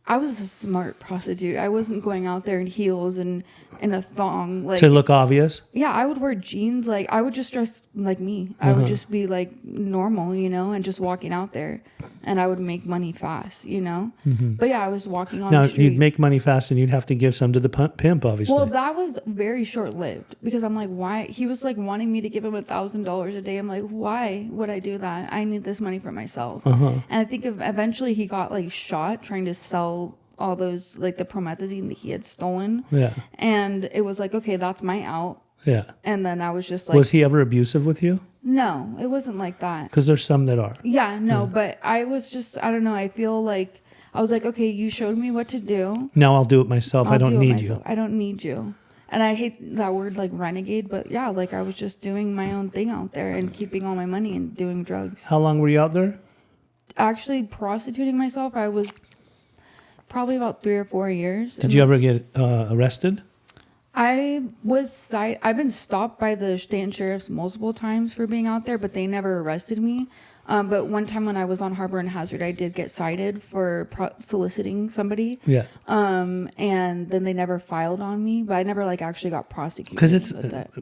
Speaker 1: I was a smart prostitute. I wasn't going out there in heels and in a thong, like,
Speaker 4: to look obvious. Yeah,
Speaker 1: I would wear jeans. Like, I would just dress like me. I would just be like normal, and just walking out there, and I would make money fast, But yeah, I was walking on the street.
Speaker 4: You'd make money fast, and you'd have to give some to the pimp, obviously.
Speaker 1: Well, that was very short lived, because I'm like, why? He was like wanting me to give him $1,000 a day. I'm like, why would I do that? I need this money for myself. And I think eventually he got like shot trying to sell all those, like, the promethazine that he had stolen. Yeah. And it was like, okay, that's my out.
Speaker 4: Yeah.
Speaker 1: And then I was just like,
Speaker 4: was he ever abusive with you?
Speaker 1: No, it wasn't like that.
Speaker 4: Because there's some that are.
Speaker 1: Yeah, no, but I was just, I don't know. I feel like I was like, okay, you showed me what to do.
Speaker 4: Now I'll do it myself. I don't need you.
Speaker 1: I don't need you. And I hate that word, like, renegade, but yeah, like, I was just doing my own thing out there and keeping all my money and doing drugs.
Speaker 4: How long were you out there?
Speaker 1: Actually, prostituting myself, I was probably about 3 or 4 years.
Speaker 4: Did you ever get arrested?
Speaker 1: I've been stopped by the state sheriffs multiple times for being out there, but they never arrested me. But one time when I was on Harbor and Hazard, I did get cited for soliciting somebody. Yeah. And then they never filed on me, but I never like actually got prosecuted.
Speaker 4: Because it's,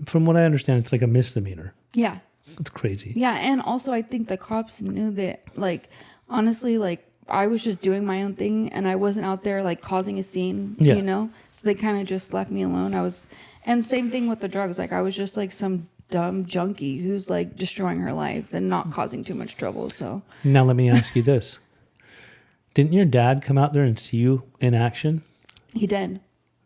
Speaker 4: from what I understand, it's like a misdemeanor.
Speaker 1: Yeah.
Speaker 4: It's crazy.
Speaker 1: Yeah, and also I think the cops knew that, like, honestly, like, I was just doing my own thing, and I wasn't out there like causing a scene, you know? So they kind of just left me alone. And same thing with the drugs. Like, I was just like some dumb junkie who's like destroying her life and not causing too much trouble. So
Speaker 4: now let me ask you this. Didn't your dad come out there and see you in action?
Speaker 1: He did.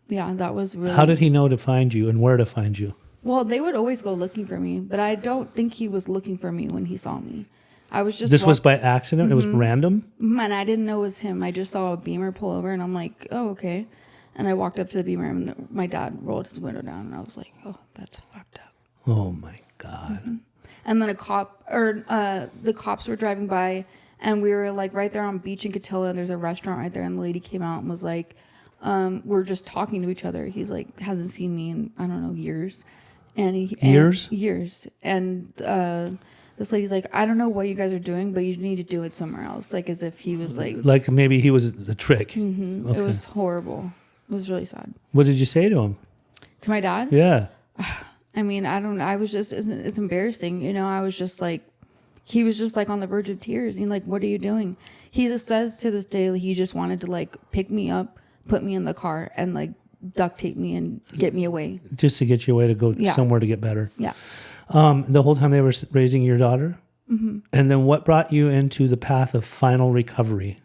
Speaker 1: Yeah, that was really...
Speaker 4: How did he know to find you and where to find you?
Speaker 1: Well, they would always go looking for me, but I don't think he was looking for me when he saw me. I was just...
Speaker 4: This was by accident? It was random?
Speaker 1: And I didn't know it was him. I just saw a Beamer pull over, and I'm like, oh, okay. And I walked up to the Beamer, and my dad rolled his window down, and I was like, oh, that's fucked up.
Speaker 4: Oh, my God.
Speaker 1: And then the cops were driving by, and we were like right there on Beach and Cotillo, and there's a restaurant right there, and the lady came out and was like, we're just talking to each other. He's like, hasn't seen me in, I don't know, years. Years. And this lady's like, I don't know what you guys are doing, but you need to do it somewhere else. Like as if he was like...
Speaker 4: Like maybe he was a trick.
Speaker 1: Mm-hmm. Okay. It was horrible. It was really sad.
Speaker 4: What did you say to him?
Speaker 1: To my dad?
Speaker 4: Yeah.
Speaker 1: I mean, I was just... It's embarrassing. You know, I was just like... He was just like on the verge of tears. He's like, what are you doing? He just says to this day, he just wanted to like pick me up, put me in the car, and like duct tape me and get me away.
Speaker 4: Just to get you away to go somewhere to get better.
Speaker 1: Yeah.
Speaker 4: The whole time they were raising your daughter?
Speaker 1: Mm-hmm.
Speaker 4: And then what brought you into the path of final recovery?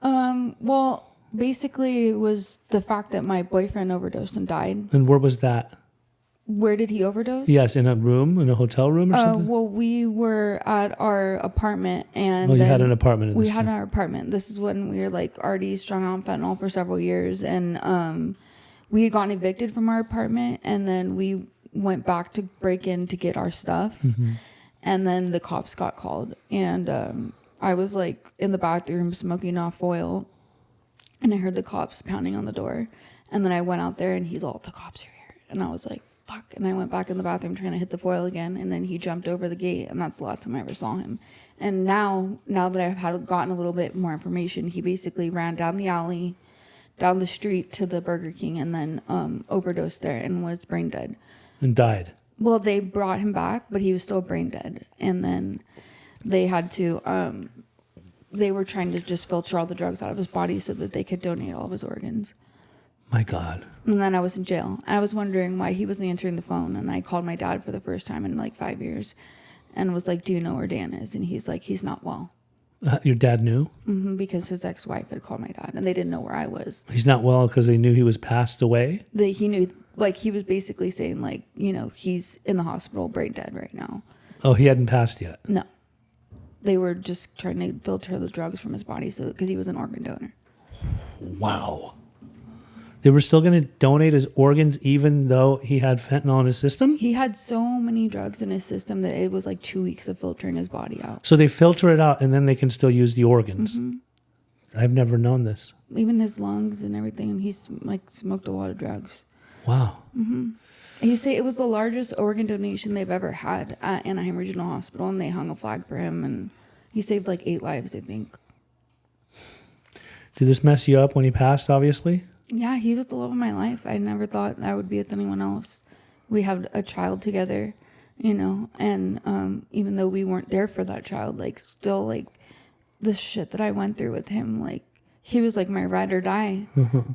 Speaker 1: Well, basically it was the fact that my boyfriend overdosed and died.
Speaker 4: And where was that?
Speaker 1: Where did he overdose?
Speaker 4: Yes, in a room, in a hotel room or something?
Speaker 1: Well, we were at our apartment, and
Speaker 4: you had an apartment.
Speaker 1: We had our apartment. This is when we were like already strung out on fentanyl for several years, and we had gotten evicted from our apartment, and then we went back to break in to get our stuff, and then the cops got called, and I was like in the bathroom smoking off oil, and I heard the cops pounding on the door, and then I went out there, and he's all, the cops are here, and I was like, fuck. And I went back in the bathroom trying to hit the foil again, and then he jumped over the gate, and that's the last time I ever saw him. And now that I've gotten a little bit more information, he basically ran down the alley, down the street to the Burger King, and then overdosed there and was brain dead.
Speaker 4: And died.
Speaker 1: Well, they brought him back, but he was still brain dead. And then they had to, they were trying to just filter all the drugs out of his body so that they could donate all of his organs.
Speaker 4: My God.
Speaker 1: And then I was in jail. I was wondering why he wasn't answering the phone. And I called my dad for the first time in like 5 years and was like, do you know where Dan is? And he's like, he's not well.
Speaker 4: Your dad knew?
Speaker 1: Mm-hmm, because his ex-wife had called my dad and they didn't know where I was.
Speaker 4: He's not well because they knew he was passed away?
Speaker 1: He knew, like, he was basically saying, like, you know, he's in the hospital, brain dead right now.
Speaker 4: Oh, he hadn't passed yet?
Speaker 1: No. They were just trying to filter the drugs from his body because he was an organ donor.
Speaker 4: Wow. They were still going to donate his organs even though he had fentanyl in his system?
Speaker 1: He had so many drugs in his system that it was like 2 weeks of filtering his body out.
Speaker 4: So they filter it out and then they can still use the organs. Mm-hmm. I've never known this.
Speaker 1: Even his lungs and everything. He's like smoked a lot of drugs.
Speaker 4: Wow.
Speaker 1: Mm-hmm. He said it was the largest organ donation they've ever had at Anaheim Regional Hospital, and they hung a flag for him, and he saved like 8 lives, I think.
Speaker 4: Did this mess you up when he passed, obviously?
Speaker 1: Yeah, he was the love of my life. I never thought I would be with anyone else. We had a child together, you know, and even though we weren't there for that child, like, still, like, the shit that I went through with him, like, he was like my ride or die,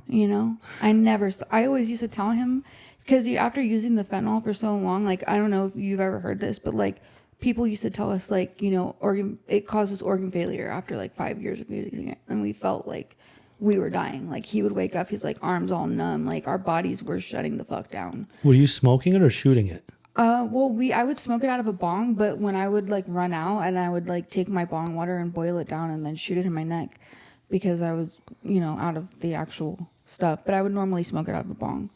Speaker 1: you know? I always used to tell him, because after using the fentanyl for so long, like, I don't know if you've ever heard this, but, like, people used to tell us, like, you know, it causes organ failure after, like, 5 years of using it, and we felt like we were dying. Like, he would wake up, his like arms all numb, like our bodies were shutting the fuck down.
Speaker 4: Were you smoking it or shooting it?
Speaker 1: Well, I would smoke it out of a bong, but when I would like run out, and I would like take my bong water and boil it down and then shoot it in my neck because I was, you know, out of the actual stuff. But I would normally smoke it out of a bong.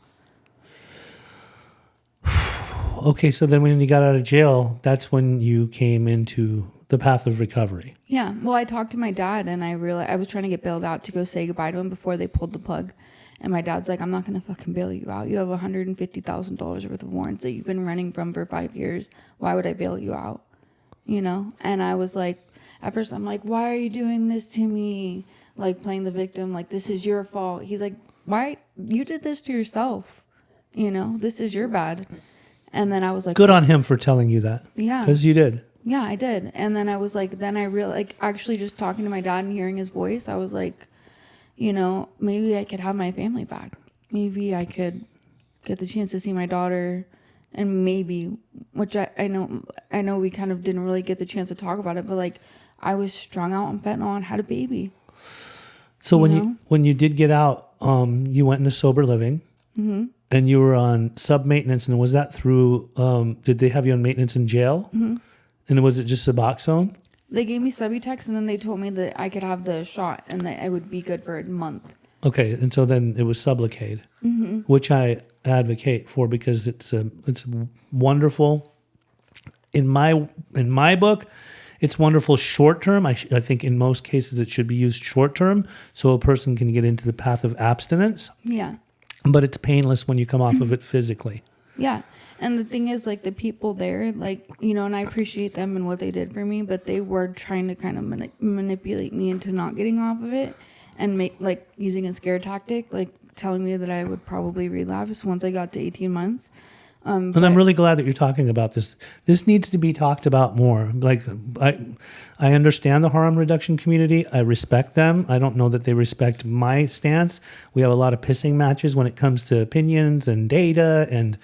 Speaker 4: Okay, so then when you got out of jail, that's when you came into the path of recovery.
Speaker 1: Yeah. Well, I talked to my dad, and I realized I was trying to get bailed out to go say goodbye to him before they pulled the plug. And my dad's like, I'm not going to fucking bail you out. You have $150,000 worth of warrants that you've been running from for 5 years. Why would I bail you out? You know? And I was like, at first I'm like, why are you doing this to me? Like, playing the victim, like, this is your fault. He's like, why? You did this to yourself. You know, this is your bad. And then I was like,
Speaker 4: good on him for telling you that.
Speaker 1: Yeah.
Speaker 4: Because you did.
Speaker 1: Yeah, I did. And then I was like, then I realized, like, actually just talking to my dad and hearing his voice, I was like, you know, maybe I could have my family back. Maybe I could get the chance to see my daughter, and maybe, which I know we kind of didn't really get the chance to talk about it, but like, I was strung out on fentanyl and had a baby.
Speaker 4: So when you did get out, you went into sober living.
Speaker 1: Mm-hmm.
Speaker 4: And you were on sub maintenance, and was that through? Did they have you on maintenance in jail? Mm-hmm. And was it just Suboxone?
Speaker 1: They gave me Subutex, and then they told me that I could have the shot and that I would be good for a month.
Speaker 4: Okay, and so then it was Sublocade, which I advocate for because it's wonderful. In my book, it's wonderful short term. I think in most cases it should be used short term so a person can get into the path of abstinence.
Speaker 1: Yeah.
Speaker 4: But it's painless when you come off of it physically.
Speaker 1: Yeah. And the thing is, like, the people there, like, you know, and I appreciate them and what they did for me, but they were trying to kind of manipulate me into not getting off of it and make, like, using a scare tactic, like telling me that I would probably relapse once I got to 18 months.
Speaker 4: And I'm really glad that you're talking about this. This needs to be talked about more. Like, I understand the harm reduction community. I respect them. I don't know that they respect my stance. We have a lot of pissing matches when it comes to opinions and data and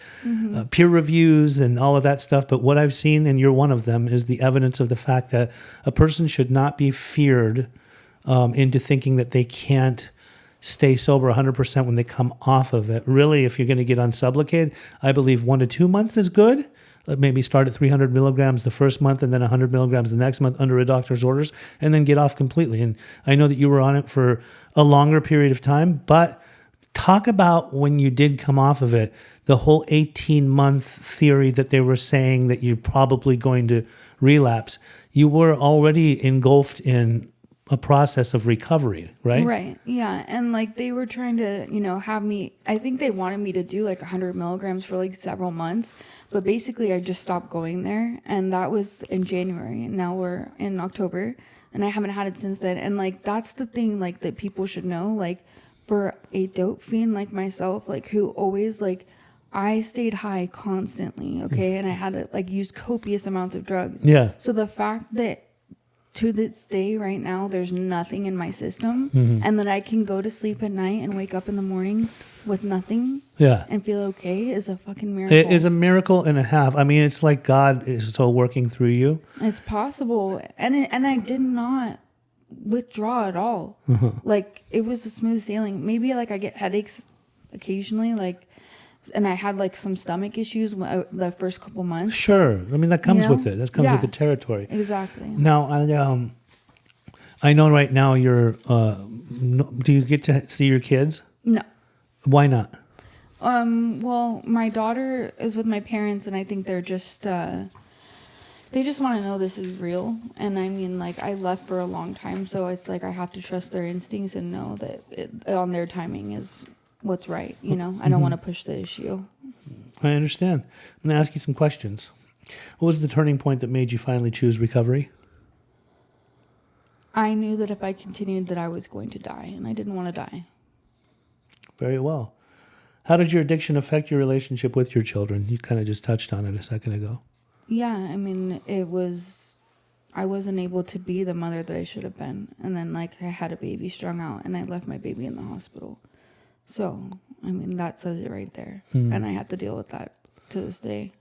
Speaker 4: peer reviews and all of that stuff. But what I've seen, and you're one of them, is the evidence of the fact that a person should not be feared into thinking that they can't stay sober 100% when they come off of it. Really, if you're going to get on Sublocade, I believe 1 to 2 months is good. Maybe start at 300 milligrams the first month and then 100 milligrams the next month under a doctor's orders, and then get off completely. And I know that you were on it for a longer period of time, but talk about when you did come off of it, the whole 18-month theory that they were saying that you're probably going to relapse. You were already engulfed in a process of recovery, right?
Speaker 1: Right. Yeah. And like they were trying to, you know, have me, I think they wanted me to do like 100 milligrams for like several months, but basically I just stopped going there. And that was in January, and now we're in October, and I haven't had it since then. And like, that's the thing, like, that people should know, like, for a dope fiend like myself, like, who always, like, I stayed high constantly. Okay. And I had to like use copious amounts of drugs.
Speaker 4: Yeah.
Speaker 1: So the fact that to this day right now there's nothing in my system, and that I can go to sleep at night and wake up in the morning with nothing and feel okay is a fucking miracle.
Speaker 4: It is a miracle and a half. I mean, it's like God is so working through you.
Speaker 1: It's possible. And I did not withdraw at all. Like, it was a smooth sailing. Maybe like I get headaches occasionally, like, and I had like some stomach issues the first couple months.
Speaker 4: Sure. I mean, that comes with it. That comes with the territory.
Speaker 1: Exactly.
Speaker 4: Now, I know right now you're, do you get to see your kids?
Speaker 1: No.
Speaker 4: Why not?
Speaker 1: Well, my daughter is with my parents, and I think they're just, they just want to know this is real. And I mean, like, I left for a long time, so it's like I have to trust their instincts and know that on their timing is what's right, you know? I don't want to push the issue.
Speaker 4: I understand. I'm going to ask you some questions. What was the turning point that made you finally choose recovery?
Speaker 1: I knew that if I continued that I was going to die, and I didn't want to die.
Speaker 4: Very well. How did your addiction affect your relationship with your children? You kind of just touched on it a second ago.
Speaker 1: Yeah, I mean, I wasn't able to be the mother that I should have been. And then, like, I had a baby strung out, and I left my baby in the hospital. So, I mean, that says it right there. And I had to deal with that to this day.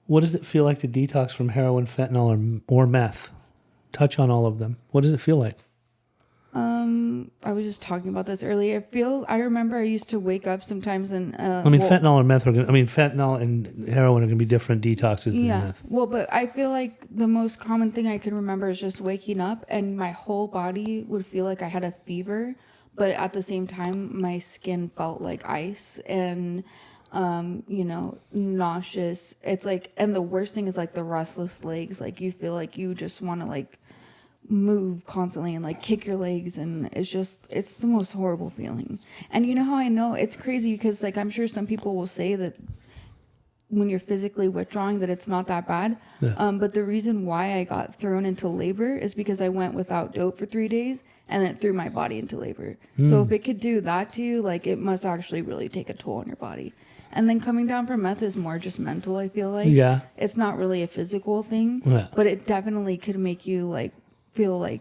Speaker 4: What does it feel like to detox from heroin, fentanyl, or meth? Touch on all of them. What does it feel like?
Speaker 1: I was just talking about this earlier. I remember I used to wake up sometimes and...
Speaker 4: fentanyl and meth fentanyl and heroin are going to be different detoxes than meth.
Speaker 1: Well, but I feel like the most common thing I can remember is just waking up and my whole body would feel like I had a fever, but at the same time, my skin felt like ice and, nauseous. It's like, and the worst thing is like the restless legs. Like, you feel like you just want to like move constantly and like kick your legs, and it's the most horrible feeling. And you know how I know? It's crazy because like I'm sure some people will say that when you're physically withdrawing that it's not that bad. But the reason why I got thrown into labor is because I went without dope for 3 days and then it threw my body into labor. So if it could do that to you, like, it must actually really take a toll on your body. And then coming down from meth is more just mental, I feel like. Yeah. It's not really a physical thing, but it definitely could make you like feel like,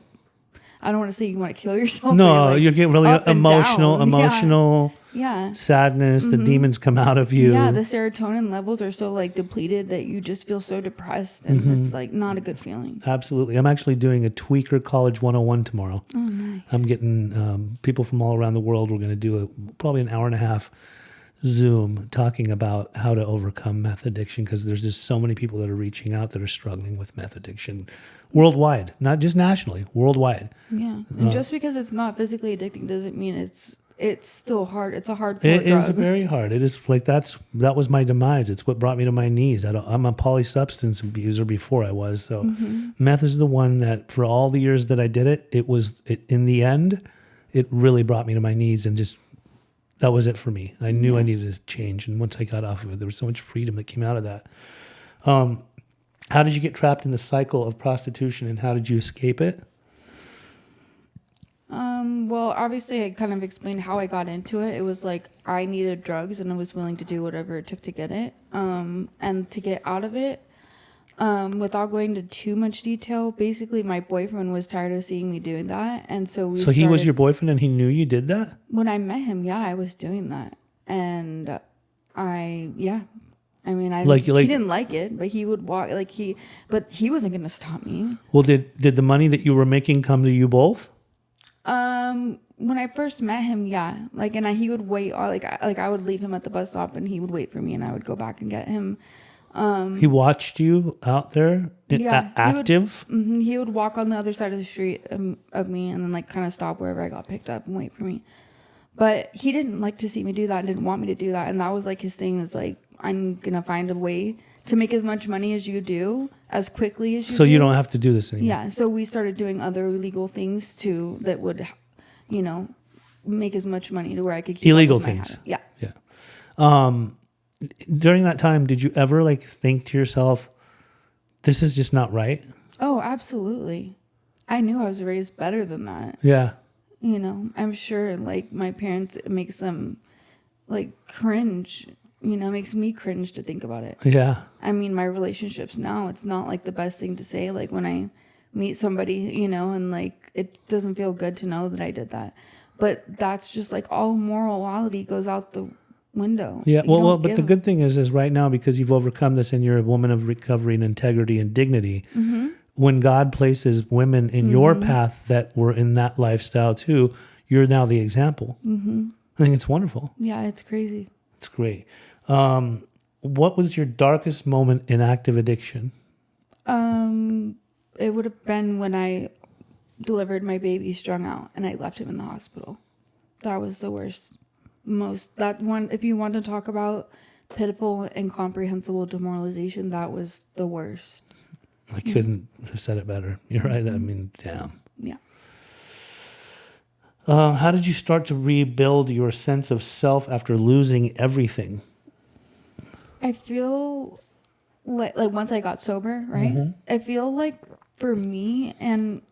Speaker 1: I don't want to say you want to kill yourself.
Speaker 4: No, you get really emotional.
Speaker 1: Yeah.
Speaker 4: Sadness, the demons come out of you.
Speaker 1: Yeah, the serotonin levels are so like depleted that you just feel so depressed, and it's like not a good feeling.
Speaker 4: Absolutely. I'm actually doing a Tweaker College 101 tomorrow.
Speaker 1: Oh, nice.
Speaker 4: I'm getting people from all around the world. We're going to do probably an hour and a half Zoom talking about how to overcome meth addiction, because there's just so many people that are reaching out that are struggling with meth addiction worldwide, not just nationally, worldwide.
Speaker 1: Yeah. And just because it's not physically addicting doesn't mean it's still hard. It's a hardcore
Speaker 4: It
Speaker 1: drug.
Speaker 4: is very hard. It is like that was my demise. It's what brought me to my knees. I'm a polysubstance abuser before I was. So meth is the one that for all the years that I did it, in the end, it really brought me to my knees, and just that was it for me. I knew I needed to change. And once I got off of it, there was so much freedom that came out of that. How did you get trapped in the cycle of prostitution, and how did you escape it?
Speaker 1: Well, obviously I kind of explained how I got into it. It was like I needed drugs and I was willing to do whatever it took to get it. And to get out of it, without going into too much detail, basically my boyfriend was tired of seeing me doing that. And so
Speaker 4: he was your boyfriend and he knew you did that?
Speaker 1: When I met him, yeah, I was doing that. And he didn't like it, but he would walk but he wasn't going to stop me.
Speaker 4: Well, did the money that you were making come to you both?
Speaker 1: When I first met him, yeah, he would wait, I would leave him at the bus stop and he would wait for me and I would go back and get him.
Speaker 4: He watched you out there, active?
Speaker 1: He would walk on the other side of the street of me and then kind of stop wherever I got picked up and wait for me. But he didn't like to see me do that and didn't want me to do that. And that was his thing is I'm going to find a way to make as much money as you do as quickly as you do.
Speaker 4: So you don't have to do this anymore.
Speaker 1: Yeah. So we started doing other illegal things too that would, make as much money to where I could keep
Speaker 4: illegal
Speaker 1: up with
Speaker 4: things.
Speaker 1: Yeah.
Speaker 4: Yeah. During that time, did you ever think to yourself, this is just not right?
Speaker 1: Oh, absolutely. I knew I was raised better than that.
Speaker 4: Yeah.
Speaker 1: I'm sure my parents, it makes them cringe, makes me cringe to think about it.
Speaker 4: Yeah.
Speaker 1: I mean, my relationships now, it's not the best thing to say. When I meet somebody, and it doesn't feel good to know that I did that. But that's just all morality goes out the window.
Speaker 4: Yeah. But the good thing is right now, because you've overcome this and you're a woman of recovery and integrity and dignity, when God places women in your path that were in that lifestyle too, you're now the example. I think it's wonderful.
Speaker 1: Yeah, it's crazy.
Speaker 4: It's great. What was your darkest moment in active addiction?
Speaker 1: It would have been when I delivered my baby strung out and I left him in the hospital. That was the worst. That one, if you want to talk about pitiful, incomprehensible demoralization, that was the worst.
Speaker 4: I couldn't have said it better. You're right. I mean, damn.
Speaker 1: Yeah.
Speaker 4: How did you start to rebuild your sense of self after losing everything?
Speaker 1: I feel like once I got sober, right? I feel like for me and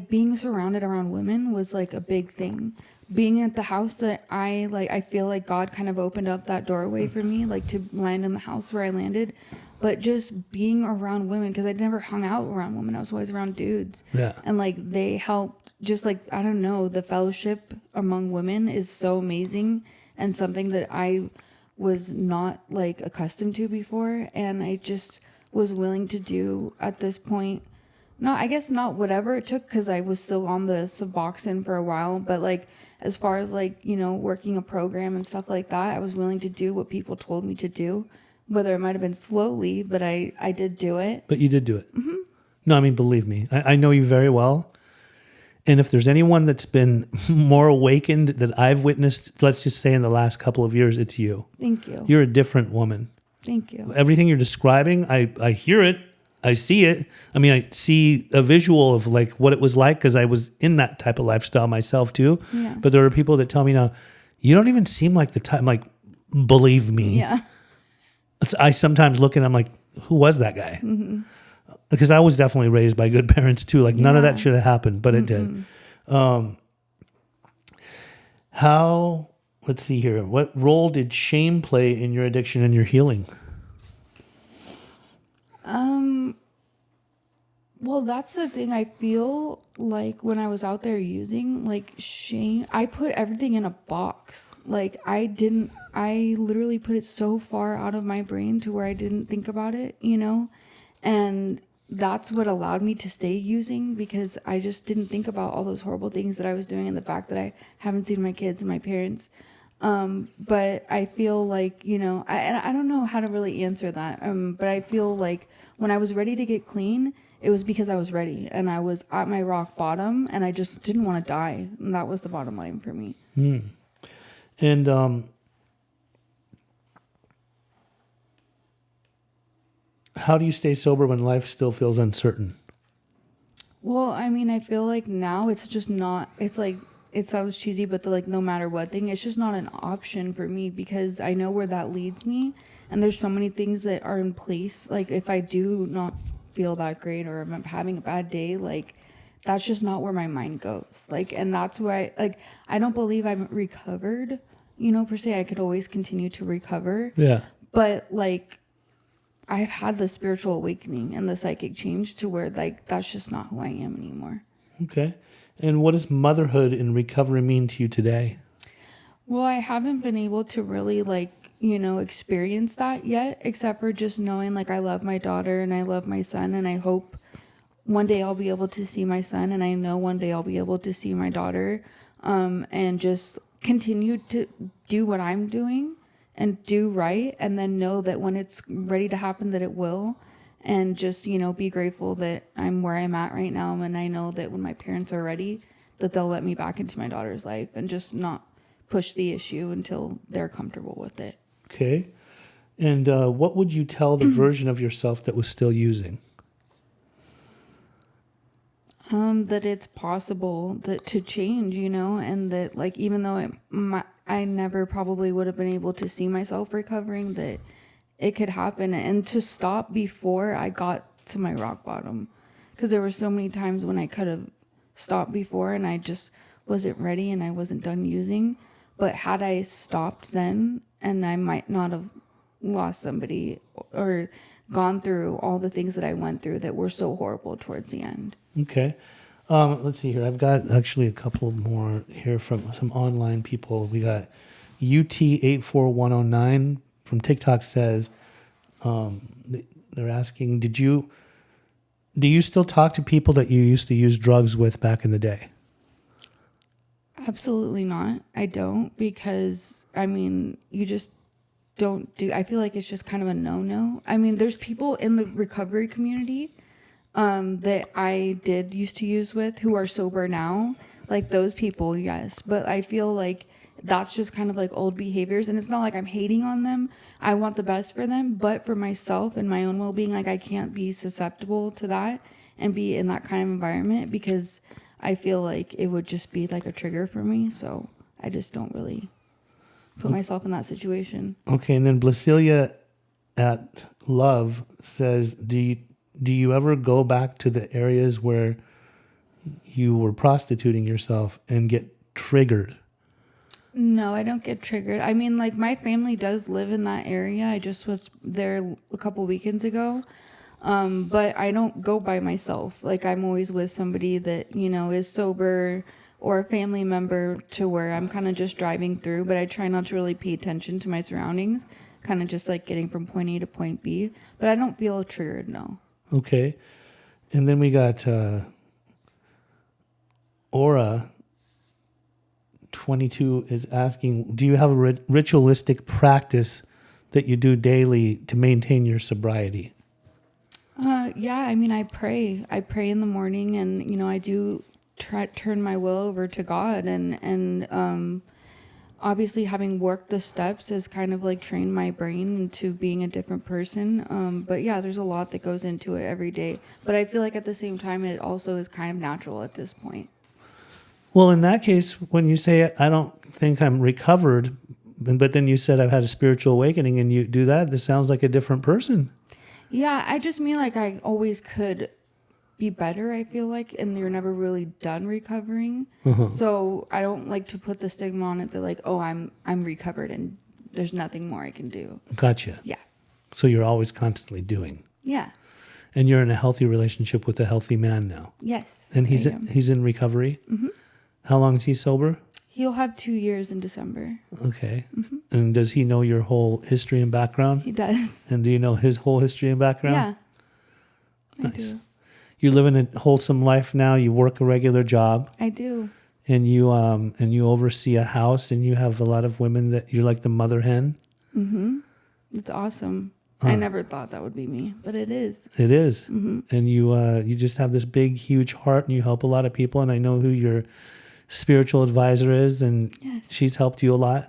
Speaker 1: being surrounded around women was a big thing. Being at the house that I feel like God kind of opened up that doorway for me, to land in the house where I landed. But just being around women, because I'd never hung out around women. I was always around dudes.
Speaker 4: Yeah.
Speaker 1: And they helped, just I don't know, the fellowship among women is so amazing and something that I was not accustomed to before. And I just was willing to do at this point, not whatever it took, because I was still on the Suboxone for a while, but as far as working a program and stuff like that, I was willing to do what people told me to do, whether it might have been slowly, but I did do it.
Speaker 4: But you did do it. No, I mean, believe me, I know you very well. And if there's anyone that's been more awakened that I've witnessed, let's just say in the last couple of years, it's you.
Speaker 1: Thank you.
Speaker 4: You're a different woman.
Speaker 1: Thank you.
Speaker 4: Everything you're describing, I hear it. I see it. I mean, I see a visual of what it was like, because I was in that type of lifestyle myself too.
Speaker 1: Yeah.
Speaker 4: But there are people that tell me now, you don't even seem like the type, believe me.
Speaker 1: Yeah.
Speaker 4: I sometimes look and I'm like, who was that guy? Because I was definitely raised by good parents too. None of that should have happened, but it did. Let's see here. What role did shame play in your addiction and your healing?
Speaker 1: Well, that's the thing. I feel when I was out there using, shame, I put everything in a box. I literally put it so far out of my brain to where I didn't think about it, and that's what allowed me to stay using, because I just didn't think about all those horrible things that I was doing and the fact that I haven't seen my kids and my parents. But I feel like, I don't know how to really answer that. But I feel like when I was ready to get clean, it was because I was ready and I was at my rock bottom and I just didn't want to die. And that was the bottom line for me.
Speaker 4: And how do you stay sober when life still feels uncertain?
Speaker 1: Well, I mean, I feel like now it's just not, it's like, it sounds cheesy, but the like no matter what thing, it's just not an option for me because I know where that leads me. And there's so many things that are in place. Like if I do not feel that great or I'm having a bad day, like that's just not where my mind goes. Like, and that's why, I don't believe I'm recovered, per se. I could always continue to recover.
Speaker 4: Yeah.
Speaker 1: But like, I've had the spiritual awakening and the psychic change to where like, that's just not who I am anymore.
Speaker 4: Okay. And what does motherhood in recovery mean to you today?
Speaker 1: Well, I haven't been able to really experience that yet, except for just knowing like I love my daughter and I love my son and I hope one day I'll be able to see my son and I know one day I'll be able to see my daughter, and just continue to do what I'm doing and do right and then know that when it's ready to happen that it will, and just, be grateful that I'm where I'm at right now and I know that when my parents are ready that they'll let me back into my daughter's life and just not push the issue until they're comfortable with it.
Speaker 4: Okay. And what would you tell the version of yourself that was still using?
Speaker 1: That it's possible to change, and that like even though I never probably would have been able to see myself recovering, that it could happen and to stop before I got to my rock bottom, because there were so many times when I could have stopped before and I just wasn't ready and I wasn't done using. But had I stopped then, and I might not have lost somebody or gone through all the things that I went through that were so horrible towards the end.
Speaker 4: Okay. Let's see here. I've got actually a couple more here from some online people. We got UT84109 from TikTok says, they're asking, do you still talk to people that you used to use drugs with back in the day?
Speaker 1: Absolutely not. I don't, because I mean, you just don't do, I feel like it's just kind of a no-no. I mean, there's people in the recovery community that I did used to use with who are sober now, like those people, yes. But I feel like that's just kind of like old behaviors, and it's not like I'm hating on them. I want the best for them, but for myself and my own well-being, like I can't be susceptible to that and be in that kind of environment because I feel like it would just be like a trigger for me. So I just don't really put myself in that situation.
Speaker 4: Okay, and then Blasilia at Love says, do you ever go back to the areas where you were prostituting yourself and get triggered?
Speaker 1: No, I don't get triggered. I mean, like my family does live in that area. I just was there a couple weekends ago. But I don't go by myself. Like I'm always with somebody that, is sober or a family member to where I'm kind of just driving through, but I try not to really pay attention to my surroundings, kind of just like getting from point A to point B, but I don't feel triggered, no.
Speaker 4: Okay. And then we got Aura 22 is asking, do you have a ritualistic practice that you do daily to maintain your sobriety?
Speaker 1: Yeah, I mean, I pray in the morning, and, I do turn my will over to God, and obviously having worked the steps has kind of like trained my brain into being a different person. But yeah, there's a lot that goes into it every day, but I feel like at the same time, it also is kind of natural at this point.
Speaker 4: Well, in that case, when you say, I don't think I'm recovered, but then you said I've had a spiritual awakening and you do that, this sounds like a different person.
Speaker 1: Yeah, I just mean like I always could be better, I feel like, and you're never really done recovering. Uh-huh. So I don't like to put the stigma on it that like, oh, I'm recovered and there's nothing more I can do.
Speaker 4: Gotcha.
Speaker 1: Yeah.
Speaker 4: So you're always constantly doing.
Speaker 1: Yeah.
Speaker 4: And you're in a healthy relationship with a healthy man now.
Speaker 1: Yes.
Speaker 4: And he's in recovery?
Speaker 1: Mm-hmm.
Speaker 4: How long is he sober?
Speaker 1: He'll have 2 years in December.
Speaker 4: Okay. Mm-hmm. And does he know your whole history and background?
Speaker 1: He does.
Speaker 4: And do you know his whole history and background?
Speaker 1: Yeah.
Speaker 4: Nice.
Speaker 1: I do.
Speaker 4: You're living a wholesome life now. You work a regular job.
Speaker 1: I do.
Speaker 4: and you oversee a house, and you have a lot of women that you're like the mother hen.
Speaker 1: It's awesome. I never thought that would be me, but it is.
Speaker 4: It is. And you just have this big, huge heart, and you help a lot of people. And I know who your spiritual advisor is, and
Speaker 1: Yes.
Speaker 4: she's helped you a lot.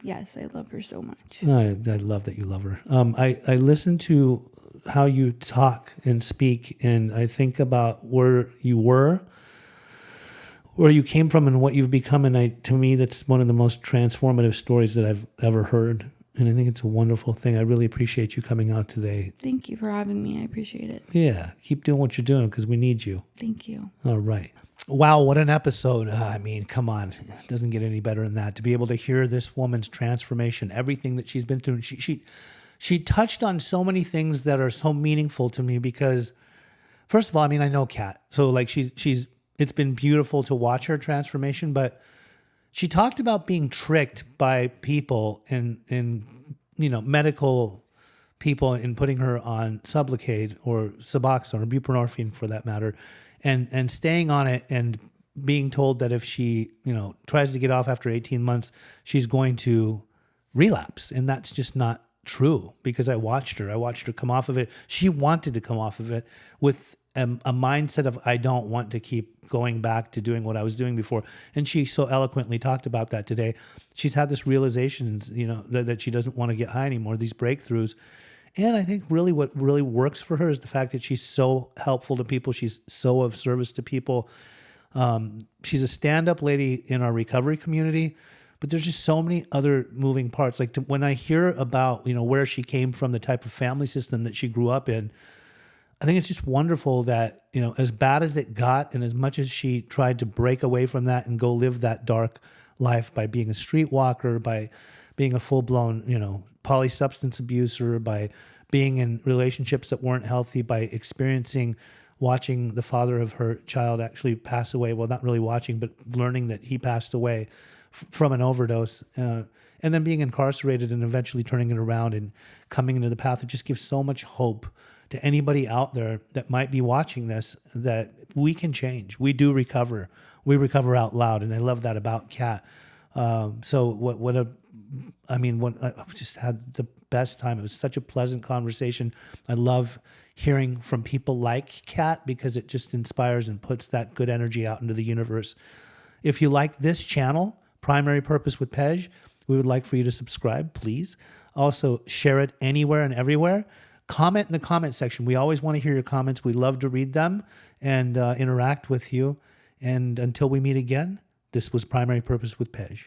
Speaker 1: Yes, I love her so much.
Speaker 4: I love that you love her. I listen to how you talk and speak, and I think about where you were, where you came from, and what you've become. And to me, that's one of the most transformative stories that I've ever heard. And I think it's a wonderful thing. I really appreciate you coming out today.
Speaker 1: Thank you for having me. I appreciate it.
Speaker 4: Yeah, keep doing what you're doing because we need you.
Speaker 1: Thank you.
Speaker 4: All right. Wow, what an episode. I mean, come on. It doesn't get any better than that. To be able to hear this woman's transformation, everything that she's been through. She touched on so many things that are so meaningful to me because, first of all, I mean, I know Kat. So like it's been beautiful to watch her transformation, but she talked about being tricked by people and medical people in putting her on Sublocade or Suboxone or buprenorphine for that matter, and staying on it and being told that if she tries to get off after 18 months, she's going to relapse. And that's just not true because I watched her come off of it. She wanted to come off of it with a mindset of, I don't want to keep going back to doing what I was doing before. And she so eloquently talked about that today. She's had this realization, that she doesn't want to get high anymore, these breakthroughs. And I think really what really works for her is the fact that she's so helpful to people. She's so of service to people. She's a stand-up lady in our recovery community, but there's just so many other moving parts. Like when I hear about, where she came from, the type of family system that she grew up in, I think it's just wonderful that, as bad as it got and as much as she tried to break away from that and go live that dark life by being a streetwalker, by being a full-blown, polysubstance abuser, by being in relationships that weren't healthy, by watching the father of her child actually pass away. Well, not really watching, but learning that he passed away from an overdose, and then being incarcerated and eventually turning it around and coming into the path. It just gives so much hope to anybody out there that might be watching this, that we can change. We do recover. We recover out loud. And I love that about Kat. I just had the best time. It was such a pleasant conversation. I love hearing from people like Kat because it just inspires and puts that good energy out into the universe. If you like this channel, Primary Purpose with Pej, we would like for you to subscribe, please. Also, share it anywhere and everywhere. Comment in the comment section. We always want to hear your comments. We love to read them and interact with you. And until we meet again, this was Primary Purpose with Pej.